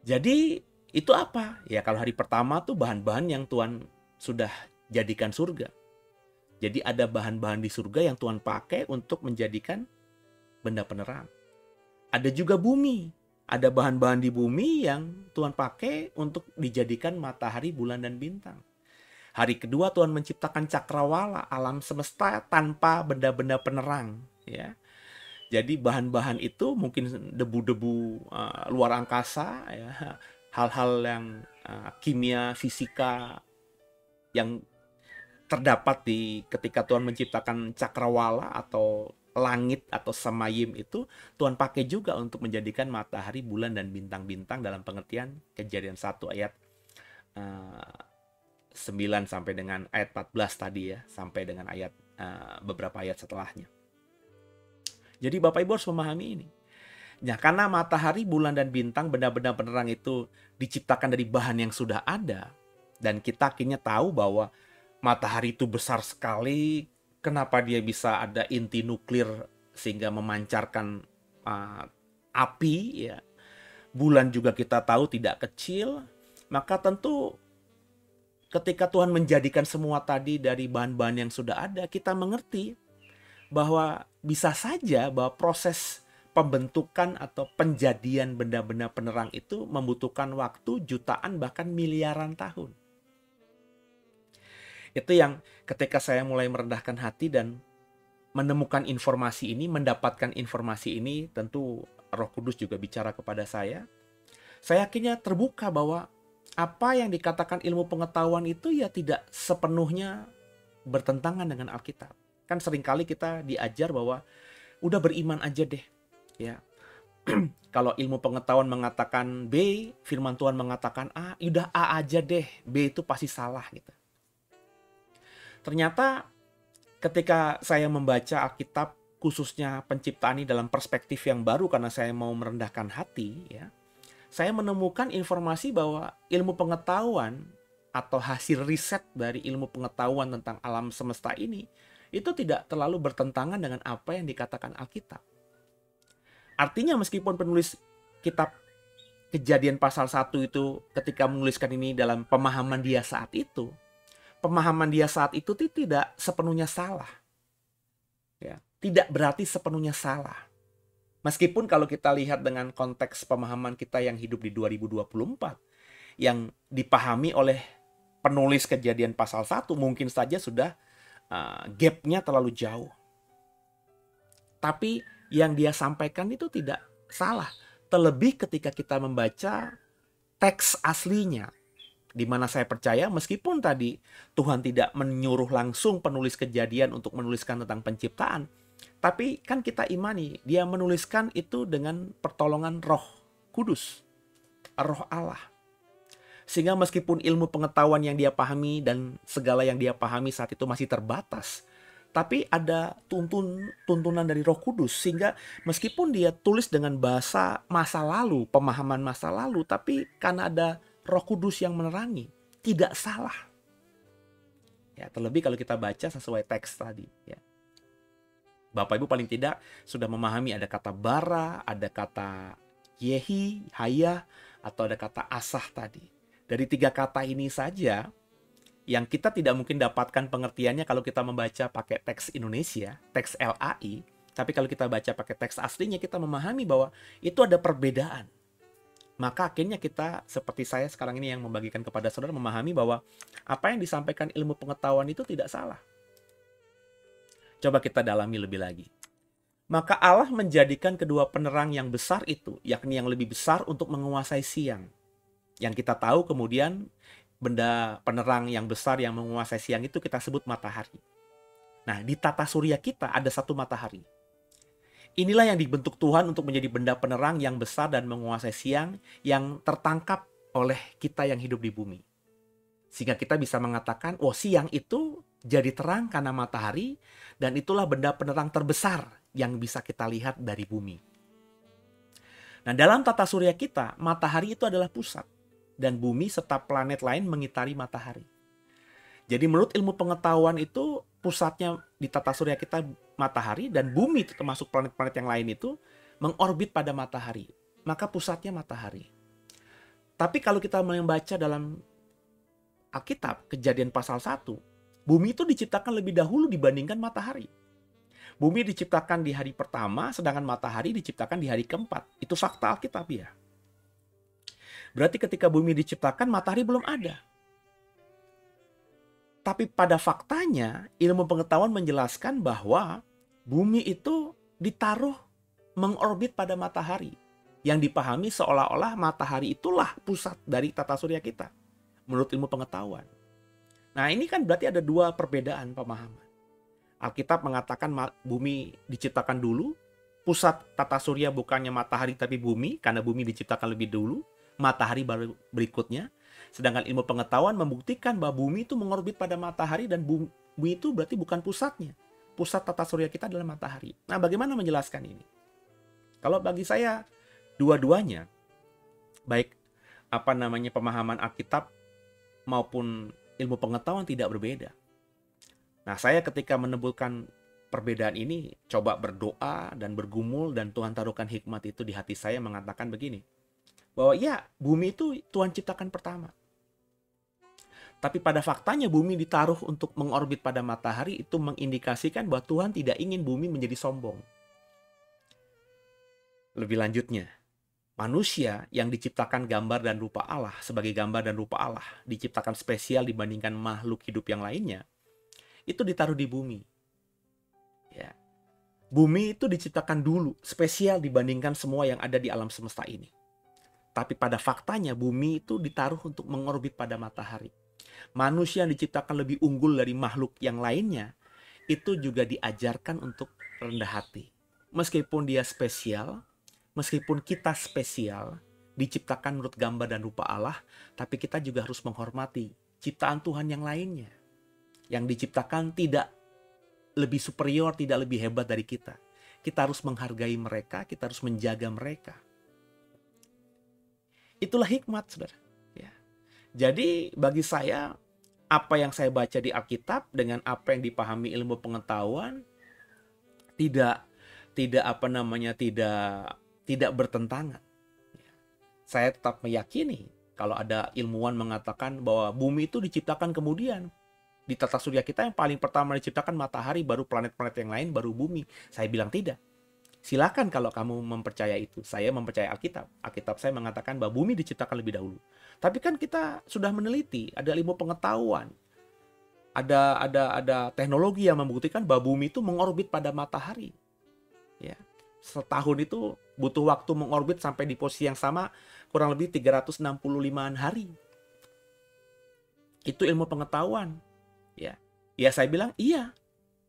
Jadi itu apa? Ya kalau hari pertama tuh bahan-bahan yang Tuhan sudah jadikan surga. Jadi ada bahan-bahan di surga yang Tuhan pakai untuk menjadikan benda penerang. Ada juga bumi. Ada bahan-bahan di bumi yang Tuhan pakai untuk dijadikan matahari, bulan, dan bintang. Hari kedua Tuhan menciptakan cakrawala, alam semesta tanpa benda-benda penerang. Ya. Jadi bahan-bahan itu mungkin debu-debu luar angkasa, ya. Hal-hal yang kimia, fisika yang terdapat ketika Tuhan menciptakan cakrawala atau langit atau samayim itu Tuhan pakai juga untuk menjadikan matahari, bulan, dan bintang-bintang dalam pengertian Kejadian 1 ayat 9 sampai dengan ayat 14 tadi ya, sampai dengan ayat beberapa ayat setelahnya. Jadi Bapak Ibu harus memahami ini. Nah, karena matahari, bulan, dan bintang, benda-benda penerang itu diciptakan dari bahan yang sudah ada, dan kita akhirnya tahu bahwa matahari itu besar sekali. Kenapa dia bisa ada inti nuklir sehingga memancarkan api ya. Bulan juga kita tahu tidak kecil. Maka tentu ketika Tuhan menjadikan semua tadi dari bahan-bahan yang sudah ada, kita mengerti bahwa bisa saja bahwa proses pembentukan atau penjadian benda-benda penerang itu membutuhkan waktu jutaan bahkan miliaran tahun. Itu yang ketika saya mulai merendahkan hati dan menemukan informasi ini, mendapatkan informasi ini, tentu Roh Kudus juga bicara kepada saya akhirnya terbuka bahwa apa yang dikatakan ilmu pengetahuan itu ya tidak sepenuhnya bertentangan dengan Alkitab. Kan seringkali kita diajar bahwa udah beriman aja deh, ya. Kalau ilmu pengetahuan mengatakan B, firman Tuhan mengatakan A, udah A aja deh, B itu pasti salah gitu. Ternyata ketika saya membaca Alkitab, khususnya penciptaan ini dalam perspektif yang baru karena saya mau merendahkan hati, ya, saya menemukan informasi bahwa ilmu pengetahuan atau hasil riset dari ilmu pengetahuan tentang alam semesta ini itu tidak terlalu bertentangan dengan apa yang dikatakan Alkitab. Artinya meskipun penulis kitab Kejadian pasal 1 itu ketika menuliskan ini dalam pemahaman dia saat itu, pemahaman dia saat itu tidak sepenuhnya salah. Ya, tidak berarti sepenuhnya salah. Meskipun kalau kita lihat dengan konteks pemahaman kita yang hidup di 2024, yang dipahami oleh penulis Kejadian pasal 1 mungkin saja sudah gap-nya terlalu jauh. Tapi yang dia sampaikan itu tidak salah. Terlebih ketika kita membaca teks aslinya. Di mana saya percaya meskipun tadi Tuhan tidak menyuruh langsung penulis Kejadian untuk menuliskan tentang penciptaan, tapi kan kita imani dia menuliskan itu dengan pertolongan Roh Kudus, Roh Allah. Sehingga meskipun ilmu pengetahuan yang dia pahami dan segala yang dia pahami saat itu masih terbatas, tapi ada tuntunan dari Roh Kudus. Sehingga meskipun dia tulis dengan bahasa masa lalu, pemahaman masa lalu, tapi karena ada Roh Kudus yang menerangi, tidak salah. Ya, terlebih kalau kita baca sesuai teks tadi, ya. Bapak Ibu paling tidak sudah memahami ada kata bara, ada kata yehi, haya, atau ada kata asah tadi. Dari 3 kata ini saja yang kita tidak mungkin dapatkan pengertiannya kalau kita membaca pakai teks Indonesia, teks LAI, tapi kalau kita baca pakai teks aslinya kita memahami bahwa itu ada perbedaan. Maka akhirnya kita seperti saya sekarang ini yang membagikan kepada saudara memahami bahwa apa yang disampaikan ilmu pengetahuan itu tidak salah. Coba kita dalami lebih lagi. Maka Allah menjadikan kedua penerang yang besar itu, yakni yang lebih besar untuk menguasai siang. Yang kita tahu kemudian benda penerang yang besar yang menguasai siang itu kita sebut matahari. Nah, di tata surya kita ada satu matahari. Inilah yang dibentuk Tuhan untuk menjadi benda penerang yang besar dan menguasai siang yang tertangkap oleh kita yang hidup di bumi. Sehingga kita bisa mengatakan, oh siang itu jadi terang karena matahari, dan itulah benda penerang terbesar yang bisa kita lihat dari bumi. Nah, dalam tata surya kita, matahari itu adalah pusat, dan bumi serta planet lain mengitari matahari. Jadi menurut ilmu pengetahuan itu, pusatnya di tata surya kita matahari, dan bumi itu termasuk planet-planet yang lain itu mengorbit pada matahari. Maka pusatnya matahari. Tapi kalau kita membaca dalam Alkitab, Kejadian pasal 1, bumi itu diciptakan lebih dahulu dibandingkan matahari. Bumi diciptakan di hari pertama, sedangkan matahari diciptakan di hari keempat. Itu fakta Alkitab ya. Berarti ketika bumi diciptakan, matahari belum ada. Tapi pada faktanya, ilmu pengetahuan menjelaskan bahwa bumi itu ditaruh mengorbit pada matahari. Yang dipahami seolah-olah matahari itulah pusat dari tata surya kita. Menurut ilmu pengetahuan. Nah, ini kan berarti ada 2 perbedaan pemahaman. Alkitab mengatakan bumi diciptakan dulu, pusat tata surya bukannya matahari tapi bumi, karena bumi diciptakan lebih dulu, matahari baru berikutnya. Sedangkan ilmu pengetahuan membuktikan bahwa bumi itu mengorbit pada matahari dan bumi itu berarti bukan pusatnya. Pusat tata surya kita adalah matahari. Nah, bagaimana menjelaskan ini? Kalau bagi saya, dua-duanya, baik pemahaman Alkitab maupun ilmu pengetahuan tidak berbeda. Nah, saya ketika menemukan perbedaan ini, coba berdoa dan bergumul, dan Tuhan taruhkan hikmat itu di hati saya mengatakan begini, bahwa ya, bumi itu Tuhan ciptakan pertama. Tapi pada faktanya bumi ditaruh untuk mengorbit pada matahari, itu mengindikasikan bahwa Tuhan tidak ingin bumi menjadi sombong. Lebih lanjutnya, manusia yang diciptakan gambar dan rupa Allah, sebagai gambar dan rupa Allah, diciptakan spesial dibandingkan makhluk hidup yang lainnya, itu ditaruh di bumi. Ya. Bumi itu diciptakan dulu, spesial dibandingkan semua yang ada di alam semesta ini. Tapi pada faktanya bumi itu ditaruh untuk mengorbit pada matahari. Manusia yang diciptakan lebih unggul dari makhluk yang lainnya, itu juga diajarkan untuk rendah hati. Meskipun dia spesial, meskipun kita spesial, diciptakan menurut gambar dan rupa Allah, tapi kita juga harus menghormati ciptaan Tuhan yang lainnya. Yang diciptakan tidak lebih superior, tidak lebih hebat dari kita. Kita harus menghargai mereka, kita harus menjaga mereka. Itulah hikmat, saudara. Ya. Jadi bagi saya, apa yang saya baca di Alkitab dengan apa yang dipahami ilmu pengetahuan tidak bertentangan. Saya tetap meyakini kalau ada ilmuwan mengatakan bahwa bumi itu diciptakan kemudian. Di tata surya kita yang paling pertama diciptakan matahari, baru planet-planet yang lain, baru bumi. Saya bilang tidak. Silakan kalau kamu mempercaya itu. Saya mempercaya Alkitab. Alkitab saya mengatakan bahwa bumi diciptakan lebih dahulu. Tapi kan kita sudah meneliti, ada ilmu pengetahuan. Ada teknologi yang membuktikan bahwa bumi itu mengorbit pada matahari. Ya. Setahun itu butuh waktu mengorbit sampai di posisi yang sama kurang lebih 365-an hari. Itu ilmu pengetahuan. Ya saya bilang iya.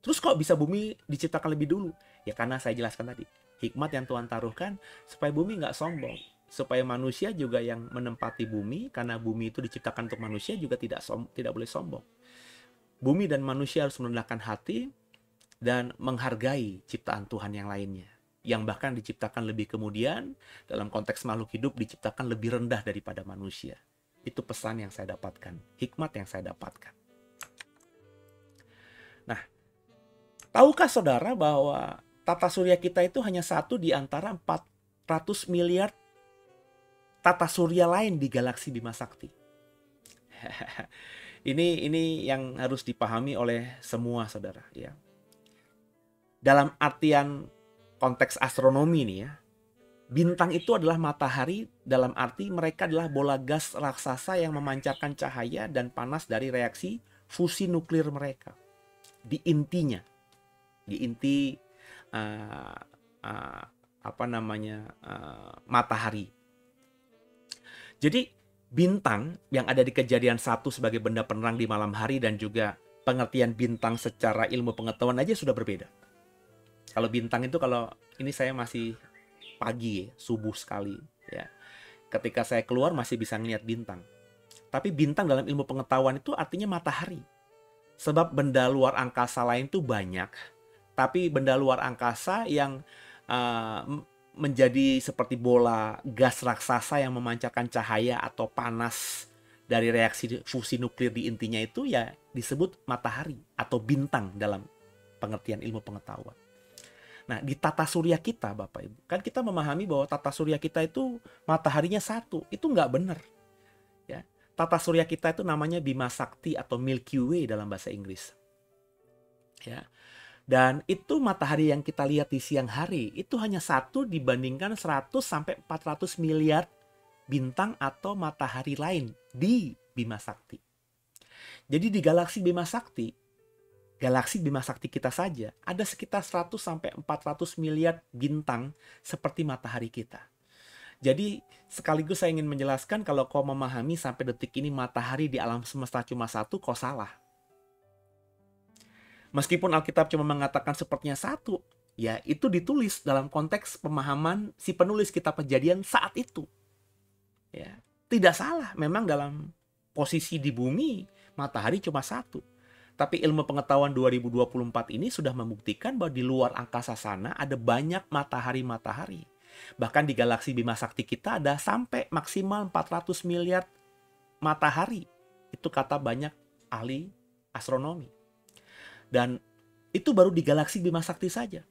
Terus kok bisa bumi diciptakan lebih dulu? Ya karena saya jelaskan tadi. Hikmat yang Tuhan taruhkan supaya bumi nggak sombong. Supaya manusia juga yang menempati bumi, karena bumi itu diciptakan untuk manusia juga tidak boleh sombong. Bumi dan manusia harus merendahkan hati dan menghargai ciptaan Tuhan yang lainnya. Yang bahkan diciptakan lebih kemudian, dalam konteks makhluk hidup diciptakan lebih rendah daripada manusia. Itu pesan yang saya dapatkan. Hikmat yang saya dapatkan. Nah, tahukah saudara bahwa tata surya kita itu hanya satu di antara 400 miliar tata surya lain di galaksi Bima Sakti? Ini yang harus dipahami oleh semua saudara. Ya. Dalam artian konteks astronomi nih ya, bintang itu adalah matahari dalam arti mereka adalah bola gas raksasa yang memancarkan cahaya dan panas dari reaksi fusi nuklir mereka. Di intinya, di inti matahari. Jadi bintang yang ada di Kejadian 1 sebagai benda penerang di malam hari dan juga pengertian bintang secara ilmu pengetahuan aja sudah berbeda. Kalau bintang itu, kalau ini saya masih pagi, subuh sekali ya. Ketika saya keluar masih bisa ngeliat bintang. Tapi bintang dalam ilmu pengetahuan itu artinya matahari. Sebab benda luar angkasa lain tuh banyak, tapi benda luar angkasa yang menjadi seperti bola gas raksasa yang memancarkan cahaya atau panas dari reaksi fusi nuklir di intinya itu ya disebut matahari atau bintang dalam pengertian ilmu pengetahuan. Nah, di tata surya kita, Bapak Ibu, kan kita memahami bahwa tata surya kita itu mataharinya satu. Itu nggak benar. Ya. Tata surya kita itu namanya Bima Sakti atau Milky Way dalam bahasa Inggris. Ya. Dan itu matahari yang kita lihat di siang hari itu hanya satu dibandingkan 100 sampai 400 miliar bintang atau matahari lain di Bima Sakti. Jadi di galaksi Bima Sakti kita saja ada sekitar 100 sampai 400 miliar bintang seperti matahari kita. Jadi sekaligus saya ingin menjelaskan, kalau kau memahami sampai detik ini matahari di alam semesta cuma satu, kau salah. Meskipun Alkitab cuma mengatakan sepertinya satu, ya itu ditulis dalam konteks pemahaman si penulis kitab Kejadian saat itu. Ya, tidak salah, memang dalam posisi di bumi matahari cuma satu. Tapi ilmu pengetahuan 2024 ini sudah membuktikan bahwa di luar angkasa sana ada banyak matahari-matahari. Bahkan di galaksi Bima Sakti kita ada sampai maksimal 400 miliar matahari. Itu kata banyak ahli astronomi. Dan itu baru di galaksi Bima Sakti saja.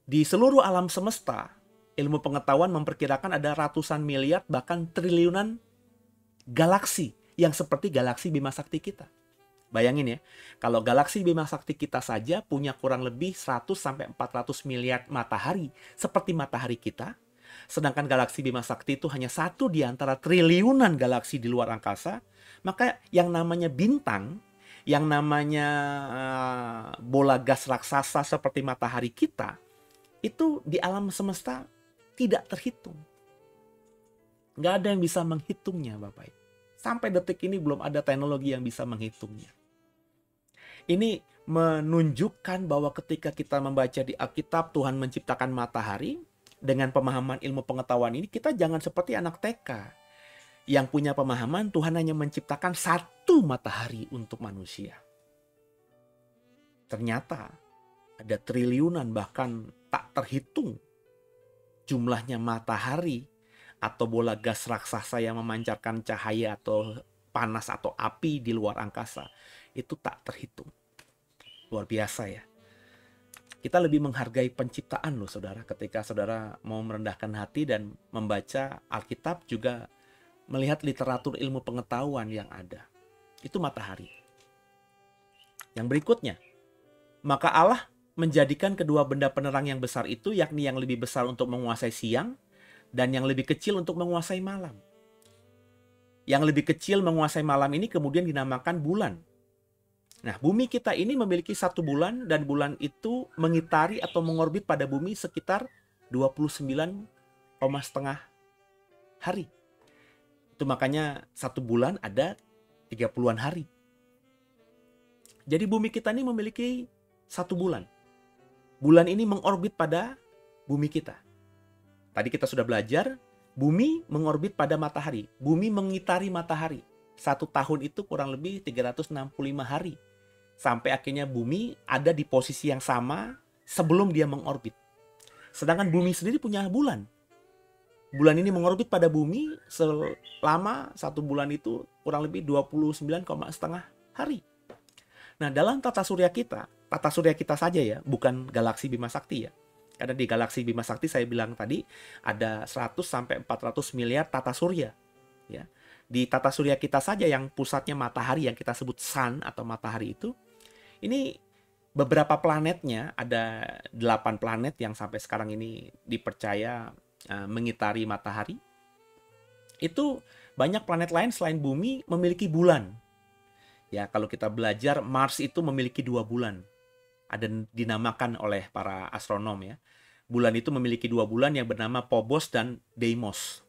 Di seluruh alam semesta, ilmu pengetahuan memperkirakan ada ratusan miliar bahkan triliunan galaksi yang seperti galaksi Bima Sakti kita. Bayangin ya, kalau galaksi Bima Sakti kita saja punya kurang lebih 100 sampai 400 miliar matahari seperti matahari kita, sedangkan galaksi Bima Sakti itu hanya satu di antara triliunan galaksi di luar angkasa, maka yang namanya bintang yang namanya bola gas raksasa seperti matahari kita, itu di alam semesta tidak terhitung. Nggak ada yang bisa menghitungnya, Bapak Ibu. Sampai detik ini belum ada teknologi yang bisa menghitungnya. Ini menunjukkan bahwa ketika kita membaca di Alkitab Tuhan menciptakan matahari, dengan pemahaman ilmu pengetahuan ini kita jangan seperti anak TK yang punya pemahaman Tuhan hanya menciptakan satu matahari untuk manusia. Ternyata ada triliunan bahkan tak terhitung jumlahnya matahari atau bola gas raksasa yang memancarkan cahaya atau panas atau api di luar angkasa. Itu tak terhitung. Luar biasa ya. Kita lebih menghargai penciptaan loh saudara, ketika saudara mau merendahkan hati dan membaca Alkitab, juga melihat literatur ilmu pengetahuan yang ada. Itu matahari. Yang berikutnya, maka Allah menjadikan kedua benda penerang yang besar itu, yakni yang lebih besar untuk menguasai siang dan yang lebih kecil untuk menguasai malam. Yang lebih kecil menguasai malam ini kemudian dinamakan bulan. Nah, bumi kita ini memiliki satu bulan, dan bulan itu mengitari atau mengorbit pada bumi sekitar 29,5 hari. Itu makanya satu bulan ada 30-an hari. Jadi bumi kita ini memiliki satu bulan. Bulan ini mengorbit pada bumi kita. Tadi kita sudah belajar, bumi mengorbit pada matahari. Bumi mengitari matahari. Satu tahun itu kurang lebih 365 hari. Sampai akhirnya bumi ada di posisi yang sama sebelum dia mengorbit. Sedangkan bumi sendiri punya bulan. Bulan ini mengorbit pada bumi selama satu bulan itu kurang lebih 29,5 hari. Nah, dalam tata surya kita saja ya, bukan galaksi Bima Sakti ya. Karena di galaksi Bima Sakti saya bilang tadi ada 100 sampai 400 miliar tata surya. Ya. Di tata surya kita saja yang pusatnya matahari yang kita sebut sun atau matahari itu, ini beberapa planetnya, ada 8 planet yang sampai sekarang ini dipercaya mengitari matahari. Itu banyak planet lain selain bumi memiliki bulan. Ya, kalau kita belajar, Mars itu memiliki 2 bulan. Ada dinamakan oleh para astronom ya. Bulan itu memiliki 2 bulan yang bernama Phobos dan Deimos.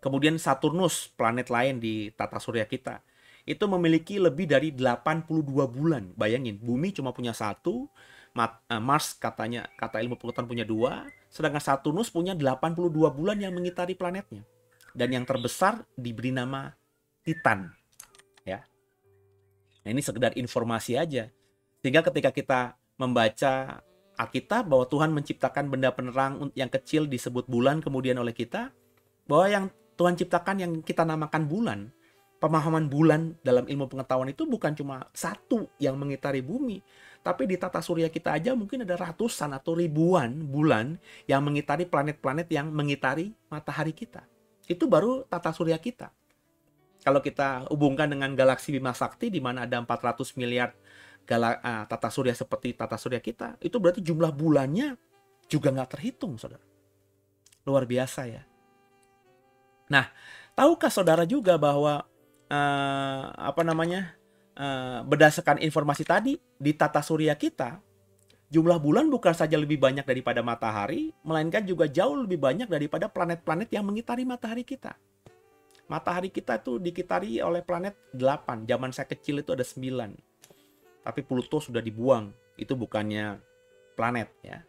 Kemudian Saturnus, planet lain di tata surya kita, itu memiliki lebih dari 82 bulan. Bayangin, bumi cuma punya 1, Mars katanya, kata ilmu pengetahuan punya 2, sedangkan Saturnus punya 82 bulan yang mengitari planetnya. Dan yang terbesar diberi nama Titan. Ya. Nah, ini sekedar informasi aja. Sehingga ketika kita membaca Alkitab bahwa Tuhan menciptakan benda penerang yang kecil disebut bulan kemudian oleh kita, bahwa yang Tuhan ciptakan yang kita namakan bulan, pemahaman bulan dalam ilmu pengetahuan itu bukan cuma satu yang mengitari bumi, tapi di tata surya kita aja mungkin ada ratusan atau ribuan bulan yang mengitari planet-planet yang mengitari matahari kita. Itu baru tata surya kita. Kalau kita hubungkan dengan galaksi Bima Sakti di mana ada 400 miliar tata surya seperti tata surya kita, itu berarti jumlah bulannya juga nggak terhitung, saudara. Luar biasa ya. Nah, tahukah saudara juga bahwa berdasarkan informasi tadi, di tata surya kita jumlah bulan bukan saja lebih banyak daripada matahari, melainkan juga jauh lebih banyak daripada planet-planet yang mengitari matahari kita. Matahari kita itu dikitari oleh planet 8. Zaman saya kecil itu ada 9. Tapi Pluto sudah dibuang. Itu bukannya planet ya.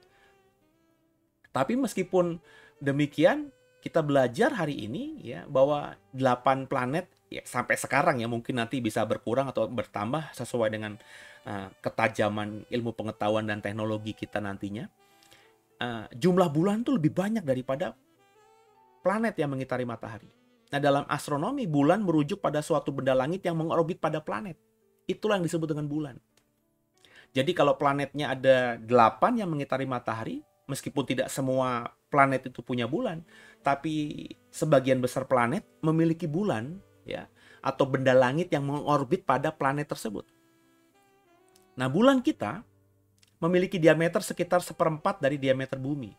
Tapi meskipun demikian, kita belajar hari ini ya bahwa 8 planet ya, sampai sekarang ya, mungkin nanti bisa berkurang atau bertambah sesuai dengan ketajaman ilmu pengetahuan dan teknologi kita nantinya. Jumlah bulan tuh lebih banyak daripada planet yang mengitari matahari. Nah, dalam astronomi bulan merujuk pada suatu benda langit yang mengorbit pada planet. Itulah yang disebut dengan bulan. Jadi kalau planetnya ada 8 yang mengitari matahari, meskipun tidak semua planet itu punya bulan, tapi sebagian besar planet memiliki bulan ya, atau benda langit yang mengorbit pada planet tersebut. Nah, bulan kita memiliki diameter sekitar 1/4 dari diameter bumi.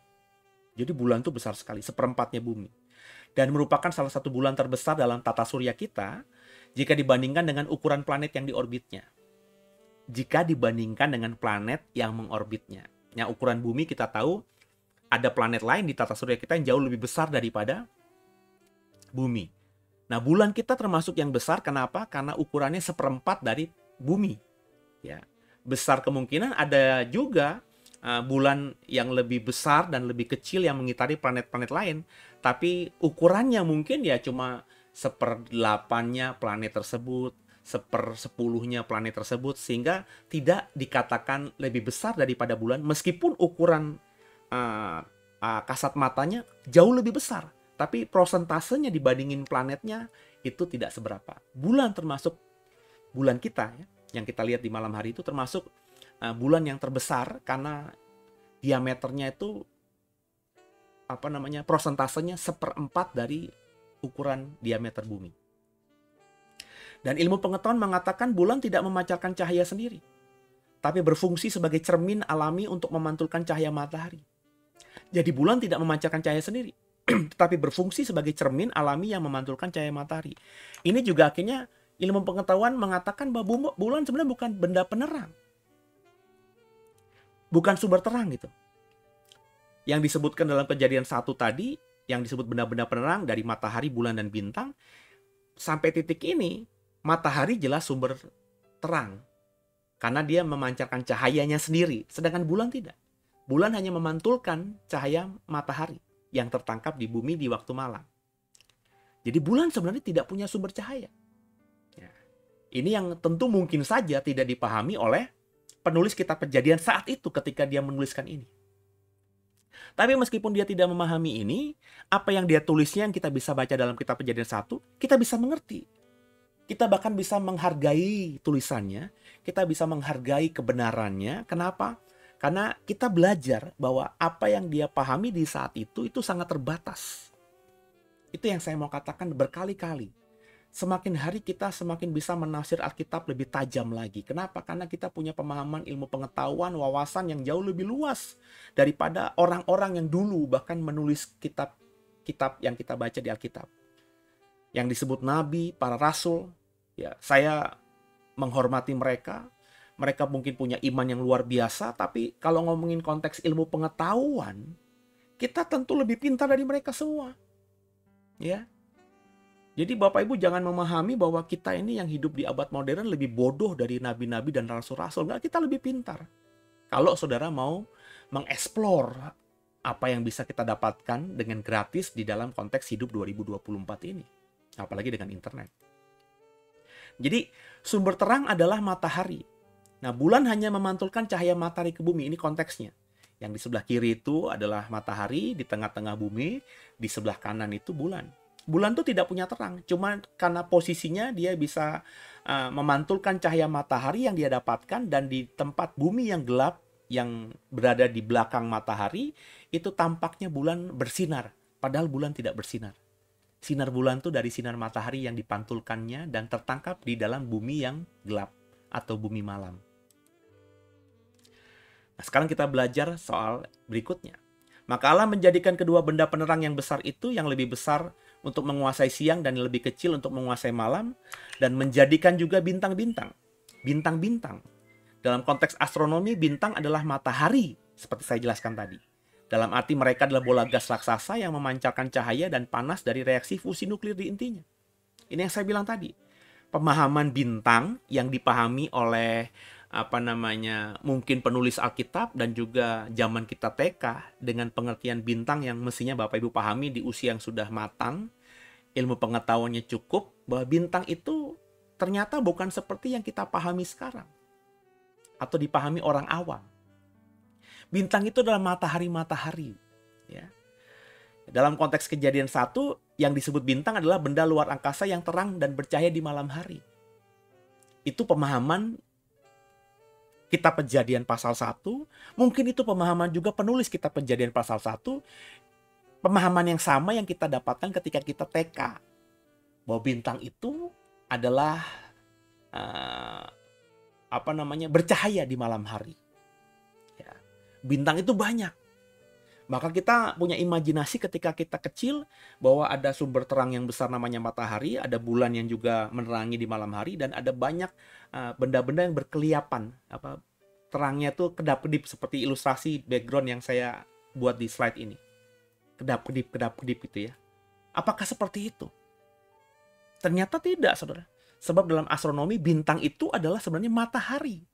Jadi bulan itu besar sekali, 1/4-nya bumi. Dan merupakan salah satu bulan terbesar dalam tata surya kita jika dibandingkan dengan ukuran planet yang di orbitnya. jika dibandingkan dengan planet yang mengorbitnya. Yang ukuran bumi kita tahu ada planet lain di tata surya kita yang jauh lebih besar daripada bumi. Nah, bulan kita termasuk yang besar. Kenapa? Karena ukurannya 1/4 dari bumi. Ya, besar kemungkinan ada juga bulan yang lebih besar dan lebih kecil yang mengitari planet-planet lain. Tapi ukurannya mungkin ya cuma 1/8-nya planet tersebut, 1/10-nya planet tersebut, sehingga tidak dikatakan lebih besar daripada bulan meskipun ukuran kasat matanya jauh lebih besar, tapi prosentasenya dibandingin planetnya itu tidak seberapa. Bulan termasuk bulan kita ya, yang kita lihat di malam hari itu termasuk bulan yang terbesar karena diameternya itu prosentasenya 1/4 dari ukuran diameter bumi. Dan ilmu pengetahuan mengatakan bulan tidak memancarkan cahaya sendiri, tapi berfungsi sebagai cermin alami untuk memantulkan cahaya matahari. Jadi bulan tidak memancarkan cahaya sendiri, tetapi berfungsi sebagai cermin alami yang memantulkan cahaya matahari. Ini juga akhirnya ilmu pengetahuan mengatakan bahwa bulan sebenarnya bukan benda penerang. Bukan sumber terang gitu. Yang disebutkan dalam Kejadian 1 tadi, yang disebut benda-benda penerang dari matahari, bulan, dan bintang, sampai titik ini, matahari jelas sumber terang. Karena dia memancarkan cahayanya sendiri, sedangkan bulan tidak. Bulan hanya memantulkan cahaya matahari yang tertangkap di bumi di waktu malam. Jadi bulan sebenarnya tidak punya sumber cahaya. Ya. Ini yang tentu mungkin saja tidak dipahami oleh penulis kitab Kejadian saat itu ketika dia menuliskan ini. Tapi meskipun dia tidak memahami ini, apa yang dia tulisnya yang kita bisa baca dalam kitab Kejadian 1, kita bisa mengerti. Kita bahkan bisa menghargai tulisannya, kita bisa menghargai kebenarannya. Kenapa? Karena kita belajar bahwa apa yang dia pahami di saat itu sangat terbatas. Itu yang saya mau katakan berkali-kali. Semakin hari kita semakin bisa menafsir Alkitab lebih tajam lagi. Kenapa? Karena kita punya pemahaman ilmu pengetahuan, wawasan yang jauh lebih luas daripada orang-orang yang dulu bahkan menulis kitab-kitab yang kita baca di Alkitab. Yang disebut nabi, para rasul, ya saya menghormati mereka. Mereka mungkin punya iman yang luar biasa, tapi kalau ngomongin konteks ilmu pengetahuan, kita tentu lebih pintar dari mereka semua. Ya. Jadi Bapak Ibu jangan memahami bahwa kita ini yang hidup di abad modern lebih bodoh dari nabi-nabi dan rasul-rasul. Enggak, kita lebih pintar. Kalau saudara mau mengeksplor apa yang bisa kita dapatkan dengan gratis di dalam konteks hidup 2024 ini. Apalagi dengan internet. Jadi sumber terang adalah matahari. Nah, bulan hanya memantulkan cahaya matahari ke bumi. Ini konteksnya. Yang di sebelah kiri itu adalah matahari, di tengah-tengah bumi, di sebelah kanan itu bulan. Bulan itu tidak punya terang. Cuma karena posisinya dia bisa memantulkan cahaya matahari yang dia dapatkan, dan di tempat bumi yang gelap, yang berada di belakang matahari, itu tampaknya bulan bersinar. Padahal bulan tidak bersinar. Sinar bulan itu dari sinar matahari yang dipantulkannya dan tertangkap di dalam bumi yang gelap atau bumi malam. Nah, sekarang kita belajar soal berikutnya. Maka Allah menjadikan kedua benda penerang yang besar itu, yang lebih besar untuk menguasai siang dan lebih kecil untuk menguasai malam, dan menjadikan juga bintang-bintang. Bintang-bintang. Dalam konteks astronomi, bintang adalah matahari, seperti saya jelaskan tadi. Dalam arti mereka adalah bola gas raksasa yang memancarkan cahaya dan panas dari reaksi fusi nuklir di intinya. Ini yang saya bilang tadi. Pemahaman bintang yang dipahami oleh mungkin penulis Alkitab dan juga zaman kita TK, dengan pengertian bintang yang mestinya Bapak Ibu pahami di usia yang sudah matang, ilmu pengetahuannya cukup, bahwa bintang itu ternyata bukan seperti yang kita pahami sekarang atau dipahami orang awam. Bintang itu adalah matahari-matahari, ya. Dalam konteks Kejadian 1, yang disebut bintang adalah benda luar angkasa yang terang dan bercahaya di malam hari. Itu pemahaman Kitab Kejadian pasal 1, mungkin itu pemahaman juga penulis Kitab Kejadian pasal 1, pemahaman yang sama yang kita dapatkan ketika kita TK. Bahwa bintang itu adalah bercahaya di malam hari. Ya. Bintang itu banyak. Maka kita punya imajinasi ketika kita kecil bahwa ada sumber terang yang besar namanya matahari, ada bulan yang juga menerangi di malam hari, dan ada banyak benda-benda yang berkeliapan. Terangnya tuh kedap-kedip seperti ilustrasi background yang saya buat di slide ini. Kedap-kedip gitu ya. Apakah seperti itu? Ternyata tidak, saudara. Sebab dalam astronomi bintang itu adalah sebenarnya matahari.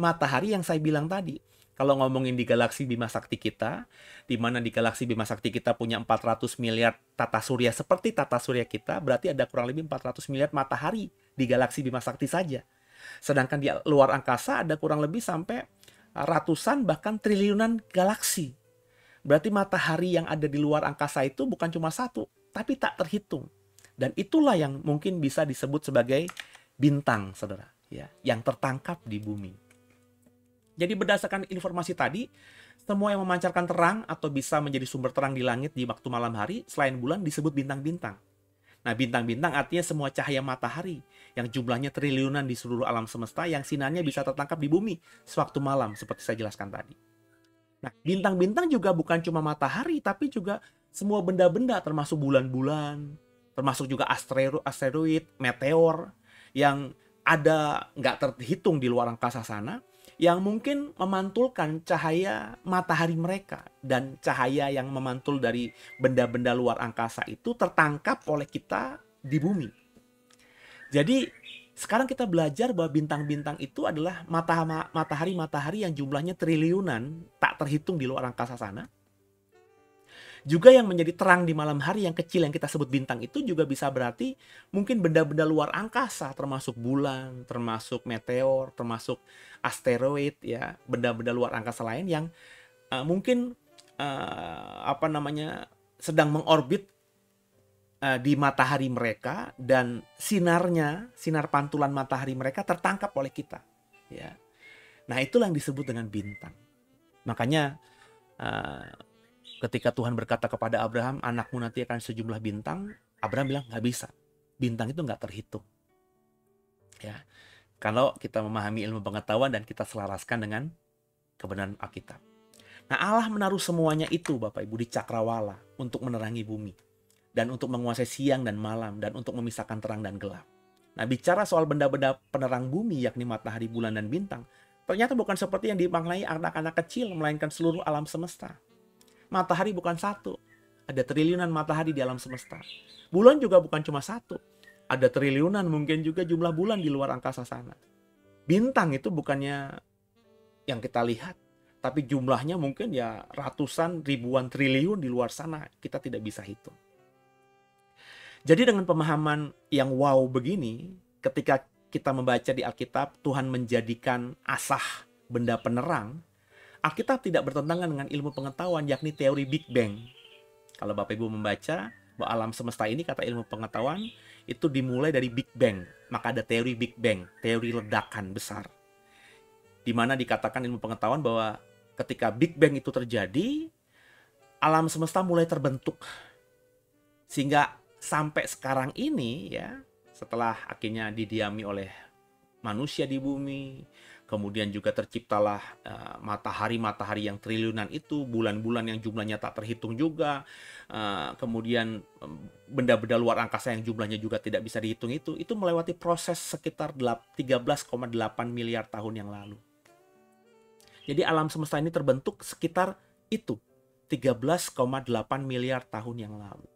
Matahari yang saya bilang tadi. Kalau ngomongin di galaksi Bima Sakti kita, di mana di galaksi Bima Sakti kita punya 400 miliar tata surya seperti tata surya kita, berarti ada kurang lebih 400 miliar matahari di galaksi Bima Sakti saja. Sedangkan di luar angkasa ada kurang lebih sampai ratusan bahkan triliunan galaksi. Berarti matahari yang ada di luar angkasa itu bukan cuma satu, tapi tak terhitung. Dan itulah yang mungkin bisa disebut sebagai bintang, saudara, ya, yang tertangkap di bumi. Jadi berdasarkan informasi tadi, semua yang memancarkan terang atau bisa menjadi sumber terang di langit di waktu malam hari selain bulan disebut bintang-bintang. Nah, bintang-bintang artinya semua cahaya matahari yang jumlahnya triliunan di seluruh alam semesta yang sinarnya bisa tertangkap di bumi sewaktu malam seperti saya jelaskan tadi. Nah, bintang-bintang juga bukan cuma matahari tapi juga semua benda-benda termasuk bulan-bulan, termasuk juga asteroid, meteor yang ada nggak terhitung di luar angkasa sana, yang mungkin memantulkan cahaya matahari mereka, dan cahaya yang memantul dari benda-benda luar angkasa itu tertangkap oleh kita di bumi. Jadi sekarang kita belajar bahwa bintang-bintang itu adalah matahari-matahari yang jumlahnya triliunan tak terhitung di luar angkasa sana. Juga yang menjadi terang di malam hari yang kecil yang kita sebut bintang itu juga bisa berarti mungkin benda-benda luar angkasa, termasuk bulan, termasuk meteor, termasuk asteroid, ya, benda-benda luar angkasa lain yang mungkin sedang mengorbit di matahari mereka, dan sinar pantulan matahari mereka tertangkap oleh kita, ya. Nah, itulah yang disebut dengan bintang. Makanya ketika Tuhan berkata kepada Abraham, anakmu nanti akan sejumlah bintang, Abraham bilang nggak bisa. Bintang itu nggak terhitung. Ya, kalau kita memahami ilmu pengetahuan dan kita selaraskan dengan kebenaran Alkitab. Nah, Allah menaruh semuanya itu, Bapak Ibu, di cakrawala untuk menerangi bumi, dan untuk menguasai siang dan malam, dan untuk memisahkan terang dan gelap. Nah, bicara soal benda-benda penerang bumi, yakni matahari, bulan, dan bintang, ternyata bukan seperti yang dimaknai anak-anak kecil, melainkan seluruh alam semesta. Matahari bukan satu, ada triliunan matahari di alam semesta. Bulan juga bukan cuma satu, ada triliunan mungkin juga jumlah bulan di luar angkasa sana. Bintang itu bukannya yang kita lihat, tapi jumlahnya mungkin ya ratusan, ribuan triliun di luar sana, kita tidak bisa hitung. Jadi dengan pemahaman yang wow begini, ketika kita membaca di Alkitab, Tuhan menjadikan asah benda penerang, Alkitab tidak bertentangan dengan ilmu pengetahuan, yakni teori Big Bang. Kalau Bapak Ibu membaca bahwa alam semesta ini, kata ilmu pengetahuan, itu dimulai dari Big Bang. Maka ada teori Big Bang, teori ledakan besar. Di mana dikatakan ilmu pengetahuan bahwa ketika Big Bang itu terjadi, alam semesta mulai terbentuk. Sehingga sampai sekarang ini, ya, setelah akhirnya didiami oleh manusia di bumi, kemudian juga terciptalah matahari-matahari yang triliunan itu, bulan-bulan yang jumlahnya tak terhitung juga, kemudian benda-benda luar angkasa yang jumlahnya juga tidak bisa dihitung itu melewati proses sekitar 13,8 miliar tahun yang lalu. Jadi alam semesta ini terbentuk sekitar itu, 13,8 miliar tahun yang lalu.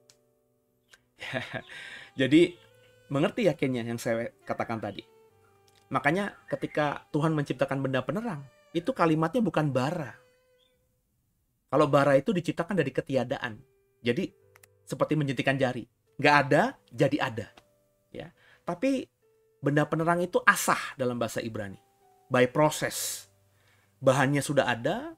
Jadi mengerti yakinnya yang saya katakan tadi. Makanya ketika Tuhan menciptakan benda penerang, itu kalimatnya bukan bara. Kalau bara itu diciptakan dari ketiadaan. Jadi seperti menjentikan jari. Nggak ada, jadi ada. Ya. Tapi benda penerang itu asah dalam bahasa Ibrani. By process. Bahannya sudah ada,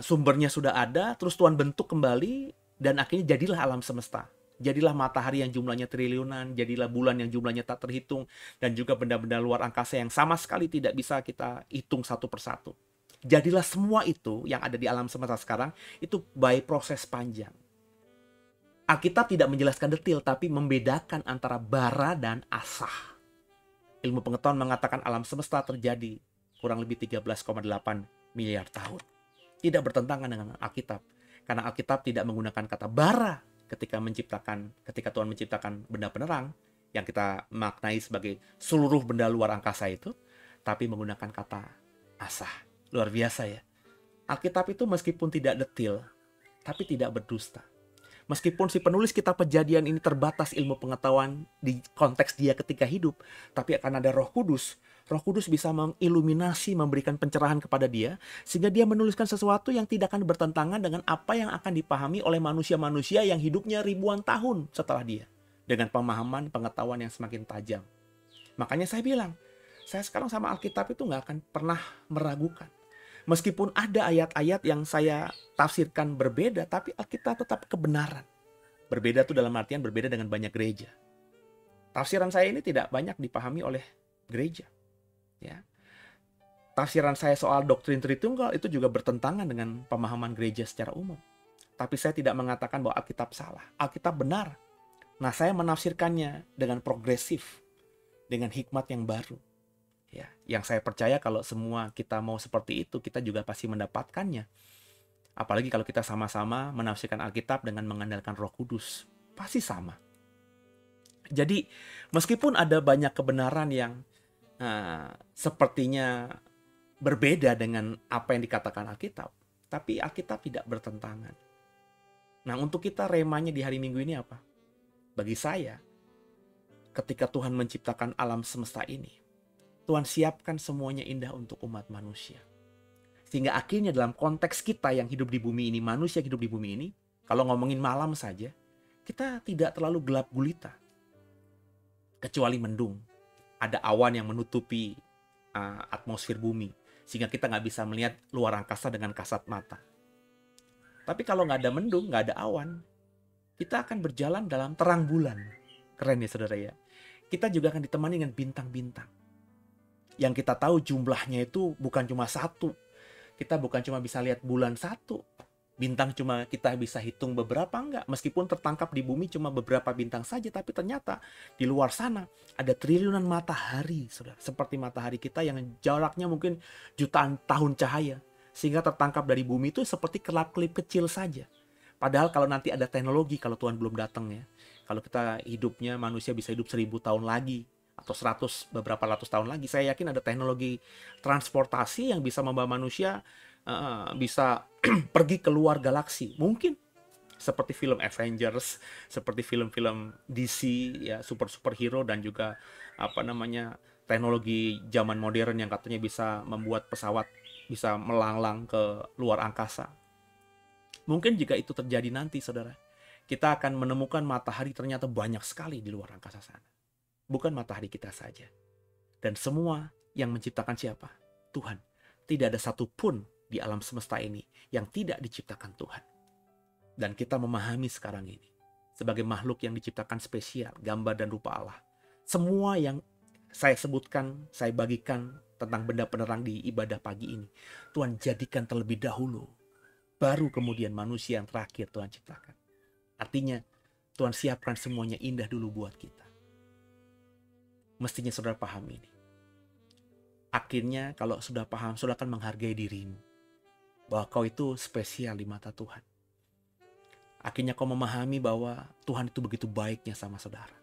sumbernya sudah ada, terus Tuhan bentuk kembali, dan akhirnya jadilah alam semesta. Jadilah matahari yang jumlahnya triliunan, jadilah bulan yang jumlahnya tak terhitung, dan juga benda-benda luar angkasa yang sama sekali tidak bisa kita hitung satu persatu. Jadilah semua itu yang ada di alam semesta sekarang, itu by proses panjang. Alkitab tidak menjelaskan detail, tapi membedakan antara bara dan asah. Ilmu pengetahuan mengatakan alam semesta terjadi kurang lebih 13,8 miliar tahun. Tidak bertentangan dengan Alkitab. Karena Alkitab tidak menggunakan kata bara ketika Tuhan menciptakan benda penerang yang kita maknai sebagai seluruh benda luar angkasa itu, tapi menggunakan kata asah. Luar biasa ya. Alkitab itu meskipun tidak detil, tapi tidak berdusta. Meskipun si penulis kitab Kejadian ini terbatas ilmu pengetahuan di konteks dia ketika hidup, tapi akan ada Roh Kudus. Roh Kudus bisa mengiluminasi, memberikan pencerahan kepada dia, sehingga dia menuliskan sesuatu yang tidak akan bertentangan dengan apa yang akan dipahami oleh manusia-manusia yang hidupnya ribuan tahun setelah dia, dengan pemahaman pengetahuan yang semakin tajam. Makanya saya bilang, saya sekarang sama Alkitab itu nggak akan pernah meragukan. Meskipun ada ayat-ayat yang saya tafsirkan berbeda, tapi Alkitab tetap kebenaran. Berbeda itu dalam artian berbeda dengan banyak gereja. Tafsiran saya ini tidak banyak dipahami oleh gereja. Ya. Tafsiran saya soal doktrin Tritunggal itu juga bertentangan dengan pemahaman gereja secara umum. Tapi saya tidak mengatakan bahwa Alkitab salah. Alkitab benar. Nah, saya menafsirkannya dengan progresif, dengan hikmat yang baru. Ya, yang saya percaya kalau semua kita mau seperti itu, kita juga pasti mendapatkannya. Apalagi kalau kita sama-sama menafsirkan Alkitab dengan mengandalkan Roh Kudus, pasti sama. Jadi, meskipun ada banyak kebenaran yang sepertinya berbeda dengan apa yang dikatakan Alkitab, tapi Alkitab tidak bertentangan. Nah, untuk kita remanya di hari Minggu ini apa? Bagi saya, ketika Tuhan menciptakan alam semesta ini, Tuhan siapkan semuanya indah untuk umat manusia. Sehingga akhirnya dalam konteks kita yang hidup di bumi ini, manusia yang hidup di bumi ini, kalau ngomongin malam saja, kita tidak terlalu gelap gulita. Kecuali mendung. Ada awan yang menutupi atmosfer bumi. Sehingga kita nggak bisa melihat luar angkasa dengan kasat mata. Tapi kalau nggak ada mendung, nggak ada awan, kita akan berjalan dalam terang bulan. Keren ya saudara ya. Kita juga akan ditemani dengan bintang-bintang. Yang kita tahu jumlahnya itu bukan cuma satu. Kita bukan cuma bisa lihat bulan satu. Bintang cuma kita bisa hitung beberapa, enggak. Meskipun tertangkap di bumi cuma beberapa bintang saja, tapi ternyata di luar sana ada triliunan matahari, saudara. Seperti matahari kita yang jaraknya mungkin jutaan tahun cahaya. Sehingga tertangkap dari bumi itu seperti kelap-kelip kecil saja. Padahal kalau nanti ada teknologi, kalau Tuhan belum datang ya. Kalau kita hidupnya, manusia bisa hidup 1000 tahun lagi. Atau 100 beberapa ratus tahun lagi, saya yakin ada teknologi transportasi yang bisa membawa manusia bisa pergi ke luar galaksi. Mungkin seperti film Avengers, seperti film-film DC ya, superhero, dan juga teknologi zaman modern yang katanya bisa membuat pesawat bisa melanglang ke luar angkasa. Mungkin jika itu terjadi nanti, saudara, kita akan menemukan matahari ternyata banyak sekali di luar angkasa sana. Bukan matahari kita saja. Dan semua yang menciptakan siapa? Tuhan. Tidak ada satupun di alam semesta ini yang tidak diciptakan Tuhan. Dan kita memahami sekarang ini sebagai makhluk yang diciptakan spesial, gambar dan rupa Allah. Semua yang saya sebutkan, saya bagikan tentang benda penerang di ibadah pagi ini, Tuhan jadikan terlebih dahulu. Baru kemudian manusia yang terakhir Tuhan ciptakan. Artinya Tuhan siapkan semuanya indah dulu buat kita. Mestinya saudara paham ini. Akhirnya kalau sudah paham, saudara akan menghargai dirimu. Bahwa kau itu spesial di mata Tuhan. Akhirnya kau memahami bahwa Tuhan itu begitu baiknya sama saudara.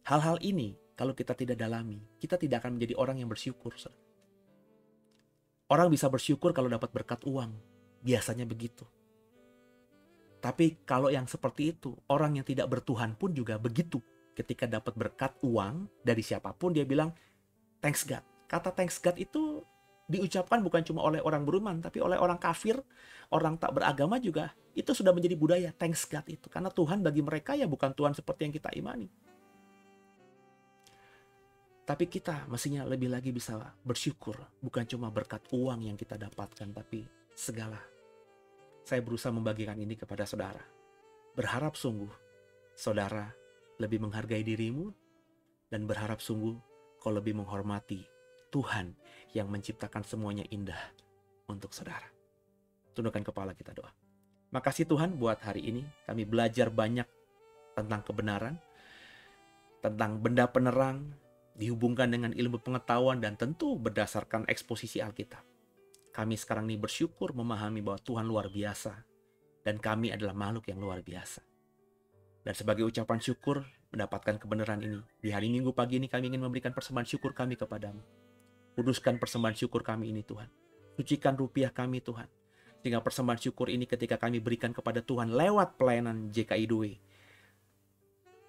Hal-hal ini kalau kita tidak dalami, kita tidak akan menjadi orang yang bersyukur. Saudara. Orang bisa bersyukur kalau dapat berkat uang. Biasanya begitu. Tapi kalau yang seperti itu, orang yang tidak bertuhan pun juga begitu. Ketika dapat berkat uang dari siapapun, dia bilang thanks God. Kata thanks God itu diucapkan bukan cuma oleh orang beriman, tapi oleh orang kafir, orang tak beragama juga. Itu sudah menjadi budaya thanks God itu. Karena Tuhan bagi mereka ya bukan Tuhan seperti yang kita imani. Tapi kita mestinya lebih lagi bisa bersyukur. Bukan cuma berkat uang yang kita dapatkan, tapi segala. Saya berusaha membagikan ini kepada saudara. Berharap sungguh saudara lebih menghargai dirimu, dan berharap sungguh kau lebih menghormati Tuhan yang menciptakan semuanya indah untuk saudara. Tundukkan kepala, kita doa. Makasih Tuhan buat hari ini. Kami belajar banyak tentang kebenaran, tentang benda penerang, dihubungkan dengan ilmu pengetahuan, dan tentu berdasarkan eksposisi Alkitab. Kami sekarang ini bersyukur memahami bahwa Tuhan luar biasa. dan kami adalah makhluk yang luar biasa. Dan sebagai ucapan syukur mendapatkan kebenaran ini, di hari Minggu pagi ini kami ingin memberikan persembahan syukur kami kepadamu. Kuduskan persembahan syukur kami ini Tuhan. Sucikan rupiah kami Tuhan. Sehingga persembahan syukur ini ketika kami berikan kepada Tuhan lewat pelayanan JKI Doe,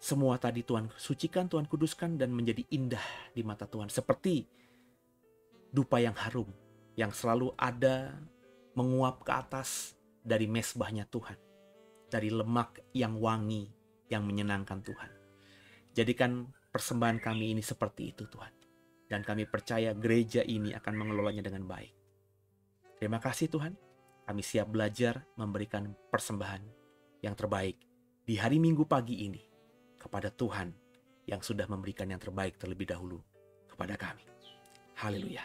semua tadi Tuhan sucikan, Tuhan kuduskan, dan menjadi indah di mata Tuhan. Seperti dupa yang harum, yang selalu ada menguap ke atas dari mezbahnya Tuhan. Dari lemak yang wangi, yang menyenangkan Tuhan. Jadikan persembahan kami ini seperti itu Tuhan. Dan kami percaya gereja ini akan mengelolanya dengan baik. Terima kasih Tuhan. Kami siap belajar memberikan persembahan yang terbaik di hari Minggu pagi ini kepada Tuhan yang sudah memberikan yang terbaik terlebih dahulu kepada kami. Haleluya.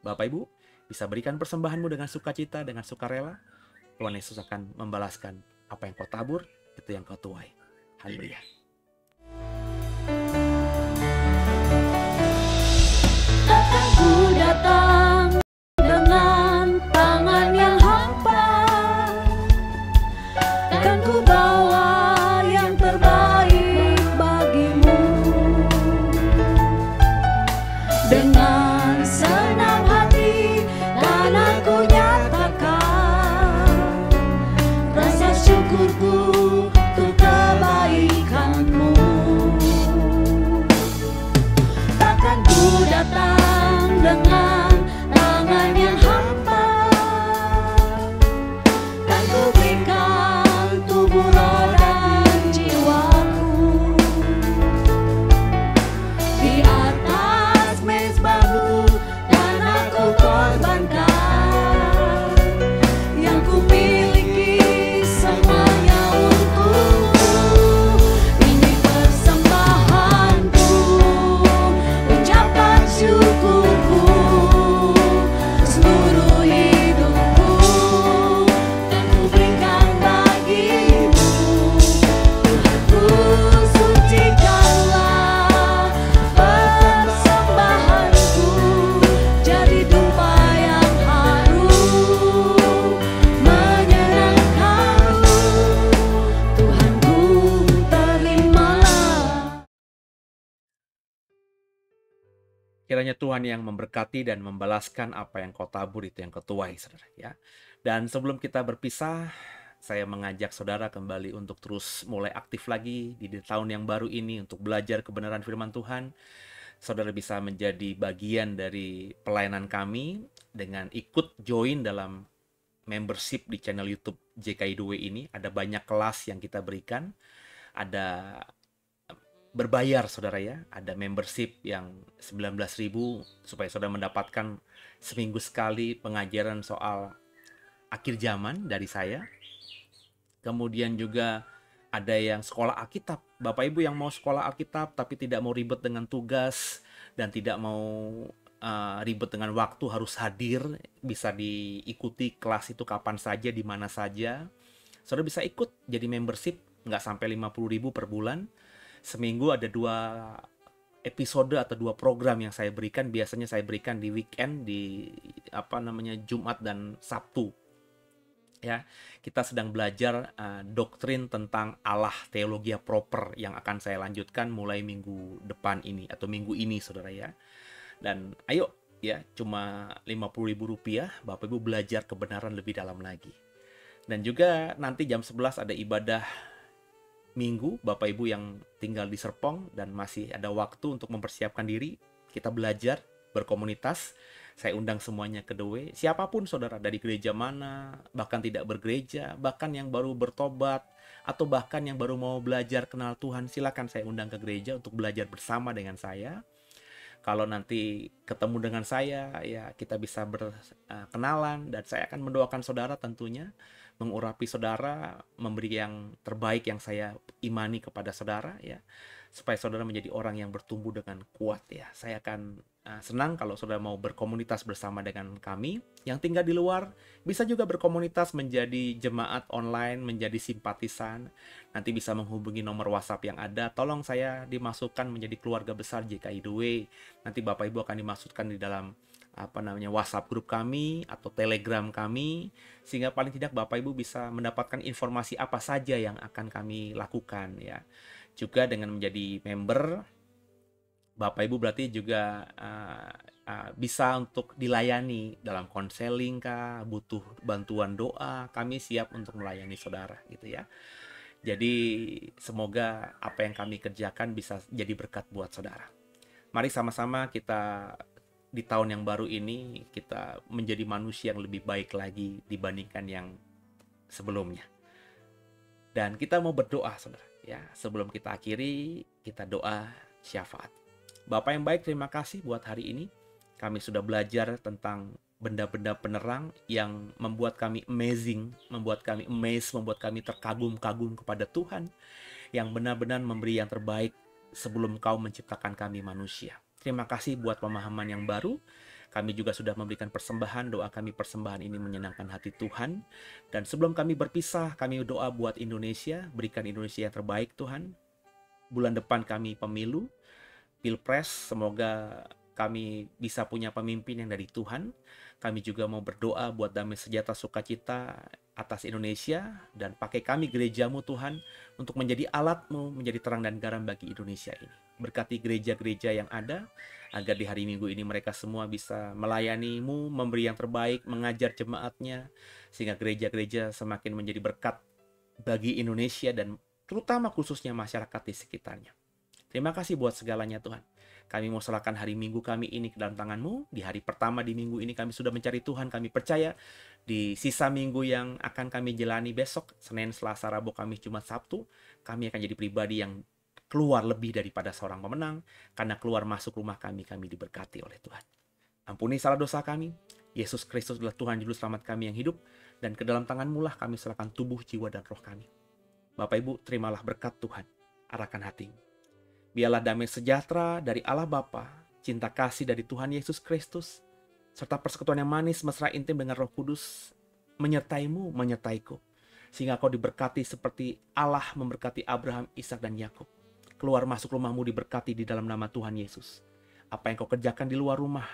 Bapak Ibu, bisa berikan persembahanmu dengan sukacita, dengan sukarela. Tuhan Yesus akan membalaskan apa yang kau tabur, itu yang kau tuai. Haleluya. Akan ku datang dengan tangan yang hampa, akan ku bawa yang terbaik bagimu. Dengan senang hati dan aku nyatakan rasa syukurku untuk kebaikanmu. Takkan ku datang dengan tangan yang hampa, kan ku berikan tubuh, roh, dan jiwaku di atas mezbahmu, dan aku korbankan yang ku miliki semuanya untukmu. Ini persembahanku, ucapan syukurku, seluruh hidupku, dan ku berikan bagimu. Tuhanku, sucikanlah persembahanku, jadi dupa yang harum, menyenangkanmu. Tuhanku, terimalah. Kiranya Tuhan yang memberkati dan membalaskan apa yang kau tabur, itu yang kau tuai, saudara. Ya. Dan sebelum kita berpisah, saya mengajak saudara kembali untuk terus mulai aktif lagi di tahun yang baru ini untuk belajar kebenaran firman Tuhan. Saudara bisa menjadi bagian dari pelayanan kami dengan ikut join dalam membership di channel YouTube JKI Doe ini. Ada banyak kelas yang kita berikan. Ada berbayar saudara ya, ada membership yang 19.000 supaya saudara mendapatkan seminggu sekali pengajaran soal akhir zaman dari saya. Kemudian juga ada yang sekolah Alkitab. Bapak Ibu yang mau sekolah Alkitab tapi tidak mau ribet dengan tugas dan tidak mau ribet dengan waktu harus hadir, bisa diikuti kelas itu kapan saja, di mana saja. Saudara bisa ikut jadi membership, nggak sampai 50.000 per bulan. Seminggu ada 2 episode atau 2 program yang saya berikan. Biasanya saya berikan di weekend, di Jumat dan Sabtu. Ya, kita sedang belajar doktrin tentang Allah, teologia proper, yang akan saya lanjutkan mulai minggu depan ini atau minggu ini, saudara ya. Dan ayo ya, cuma Rp50.000, Bapak Ibu belajar kebenaran lebih dalam lagi. Dan juga nanti jam 11 ada ibadah Minggu, Bapak Ibu yang tinggal di Serpong dan masih ada waktu untuk mempersiapkan diri, kita belajar berkomunitas. Saya undang semuanya ke Doe, siapapun saudara, dari gereja mana, bahkan tidak bergereja, bahkan yang baru bertobat, atau bahkan yang baru mau belajar kenal Tuhan, silakan saya undang ke gereja untuk belajar bersama dengan saya. Kalau nanti ketemu dengan saya, ya kita bisa berkenalan, dan saya akan mendoakan saudara tentunya, mengurapi saudara, memberi yang terbaik yang saya imani kepada saudara, ya, supaya saudara menjadi orang yang bertumbuh dengan kuat, ya. Saya akan senang kalau saudara mau berkomunitas bersama dengan kami. Yang tinggal di luar bisa juga berkomunitas menjadi jemaat online, menjadi simpatisan. Nanti bisa menghubungi nomor WhatsApp yang ada. Tolong saya dimasukkan menjadi keluarga besar JKI Doe. Nanti Bapak Ibu akan dimasukkan di dalam WhatsApp grup kami atau Telegram kami, sehingga paling tidak Bapak Ibu bisa mendapatkan informasi apa saja yang akan kami lakukan ya. Juga dengan menjadi member, Bapak Ibu berarti juga bisa untuk dilayani dalam konseling kah, butuh bantuan doa, kami siap untuk melayani saudara gitu ya. Jadi semoga apa yang kami kerjakan bisa jadi berkat buat saudara. Mari sama-sama kita di tahun yang baru ini kita menjadi manusia yang lebih baik lagi dibandingkan yang sebelumnya. Dan kita mau berdoa saudara ya. Sebelum kita akhiri, kita doa syafaat. Bapak yang baik, terima kasih buat hari ini. Kami sudah belajar tentang benda-benda penerang yang membuat kami amazing, membuat kami amazed, membuat kami terkagum-kagum kepada Tuhan yang benar-benar memberi yang terbaik sebelum Kau menciptakan kami manusia. Terima kasih buat pemahaman yang baru. Kami juga sudah memberikan persembahan. Doa kami persembahan ini menyenangkan hati Tuhan. Dan sebelum kami berpisah, kami doa buat Indonesia. Berikan Indonesia yang terbaik Tuhan. Bulan depan kami pemilu, Pilpres. Semoga kami bisa punya pemimpin yang dari Tuhan. Kami juga mau berdoa buat damai sejahtera sukacita atas Indonesia. Dan pakai kami gerejamu Tuhan untuk menjadi alatmu, menjadi terang dan garam bagi Indonesia ini. Berkati gereja-gereja yang ada, agar di hari Minggu ini mereka semua bisa melayani-Mu, memberi yang terbaik, mengajar jemaatnya, sehingga gereja-gereja semakin menjadi berkat bagi Indonesia dan terutama khususnya masyarakat di sekitarnya. Terima kasih buat segalanya Tuhan. Kami mau serahkan hari Minggu kami ini ke dalam tangan-Mu. Di hari pertama di minggu ini kami sudah mencari Tuhan. Kami percaya di sisa minggu yang akan kami jalani besok, Senin, Selasa, Rabu, Kamis, Jumat, Sabtu, kami akan jadi pribadi yang keluar lebih daripada seorang pemenang, karena keluar masuk rumah kami diberkati oleh Tuhan. Ampuni salah dosa kami. Yesus Kristus adalah Tuhan Juru Selamat kami yang hidup, dan ke dalam tangan-Mu lah kami serahkan tubuh, jiwa, dan roh kami. Bapak Ibu, terimalah berkat Tuhan, arahkan hatimu. Biarlah damai sejahtera dari Allah Bapa, cinta kasih dari Tuhan Yesus Kristus, serta persekutuan yang manis, mesra, intim dengan Roh Kudus, menyertai-Mu, menyertaiku, sehingga kau diberkati seperti Allah memberkati Abraham, Ishak, dan Yakub. Keluar masuk rumahmu diberkati di dalam nama Tuhan Yesus. Apa yang kau kerjakan di luar rumah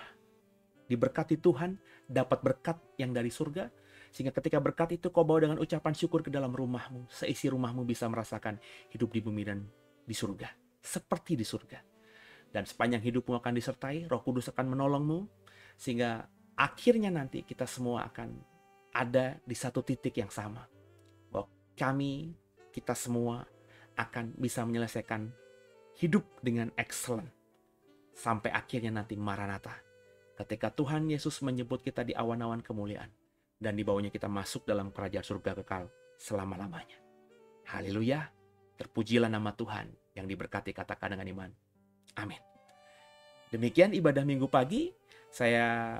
diberkati Tuhan, dapat berkat yang dari surga, sehingga ketika berkat itu kau bawa dengan ucapan syukur ke dalam rumahmu. Seisi rumahmu bisa merasakan hidup di bumi dan di surga, seperti di surga. Dan sepanjang hidupmu akan disertai, Roh Kudus akan menolongmu, sehingga akhirnya nanti kita semua akan ada di satu titik yang sama. Bahwa kita semua akan bisa menyelesaikan hidup dengan excellent sampai akhirnya nanti Maranatha, ketika Tuhan Yesus menyebut kita di awan-awan kemuliaan dan di bawahnya kita masuk dalam kerajaan surga kekal selama-lamanya. Haleluya, terpujilah nama Tuhan yang diberkati, katakan dengan iman. Amin. Demikian ibadah Minggu pagi. Saya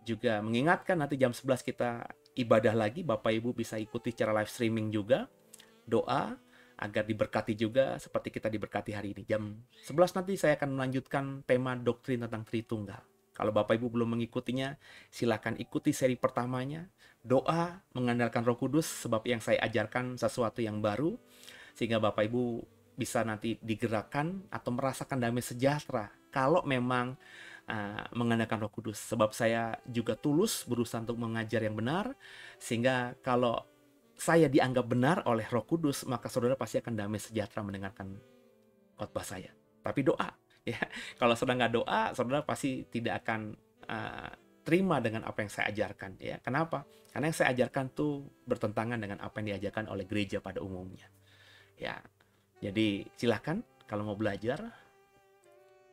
juga mengingatkan nanti jam 11 kita ibadah lagi. Bapak Ibu bisa ikuti secara live streaming juga. Doa agar diberkati juga seperti kita diberkati hari ini. Jam 11 nanti saya akan melanjutkan tema doktrin tentang Tritunggal. Kalau Bapak Ibu belum mengikutinya, silakan ikuti seri pertamanya. Doa mengandalkan Roh Kudus, sebab yang saya ajarkan sesuatu yang baru, sehingga Bapak Ibu bisa nanti digerakkan atau merasakan damai sejahtera kalau memang mengandalkan Roh Kudus. Sebab saya juga tulus berusaha untuk mengajar yang benar, sehingga kalau saya dianggap benar oleh Roh Kudus, maka saudara pasti akan damai sejahtera mendengarkan khotbah saya. Tapi doa, ya. Kalau saudara nggak doa, saudara pasti tidak akan terima dengan apa yang saya ajarkan. Ya, kenapa? Karena yang saya ajarkan tuh bertentangan dengan apa yang diajarkan oleh gereja pada umumnya. Ya, jadi silakan kalau mau belajar,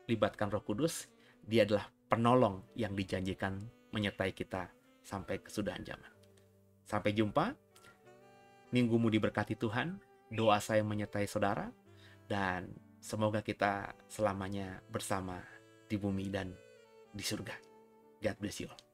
libatkan Roh Kudus. Dia adalah penolong yang dijanjikan menyertai kita sampai kesudahan zaman. Sampai jumpa. Minggumu diberkati Tuhan, doa saya menyertai saudara, dan semoga kita selamanya bersama di bumi dan di surga. God bless you all.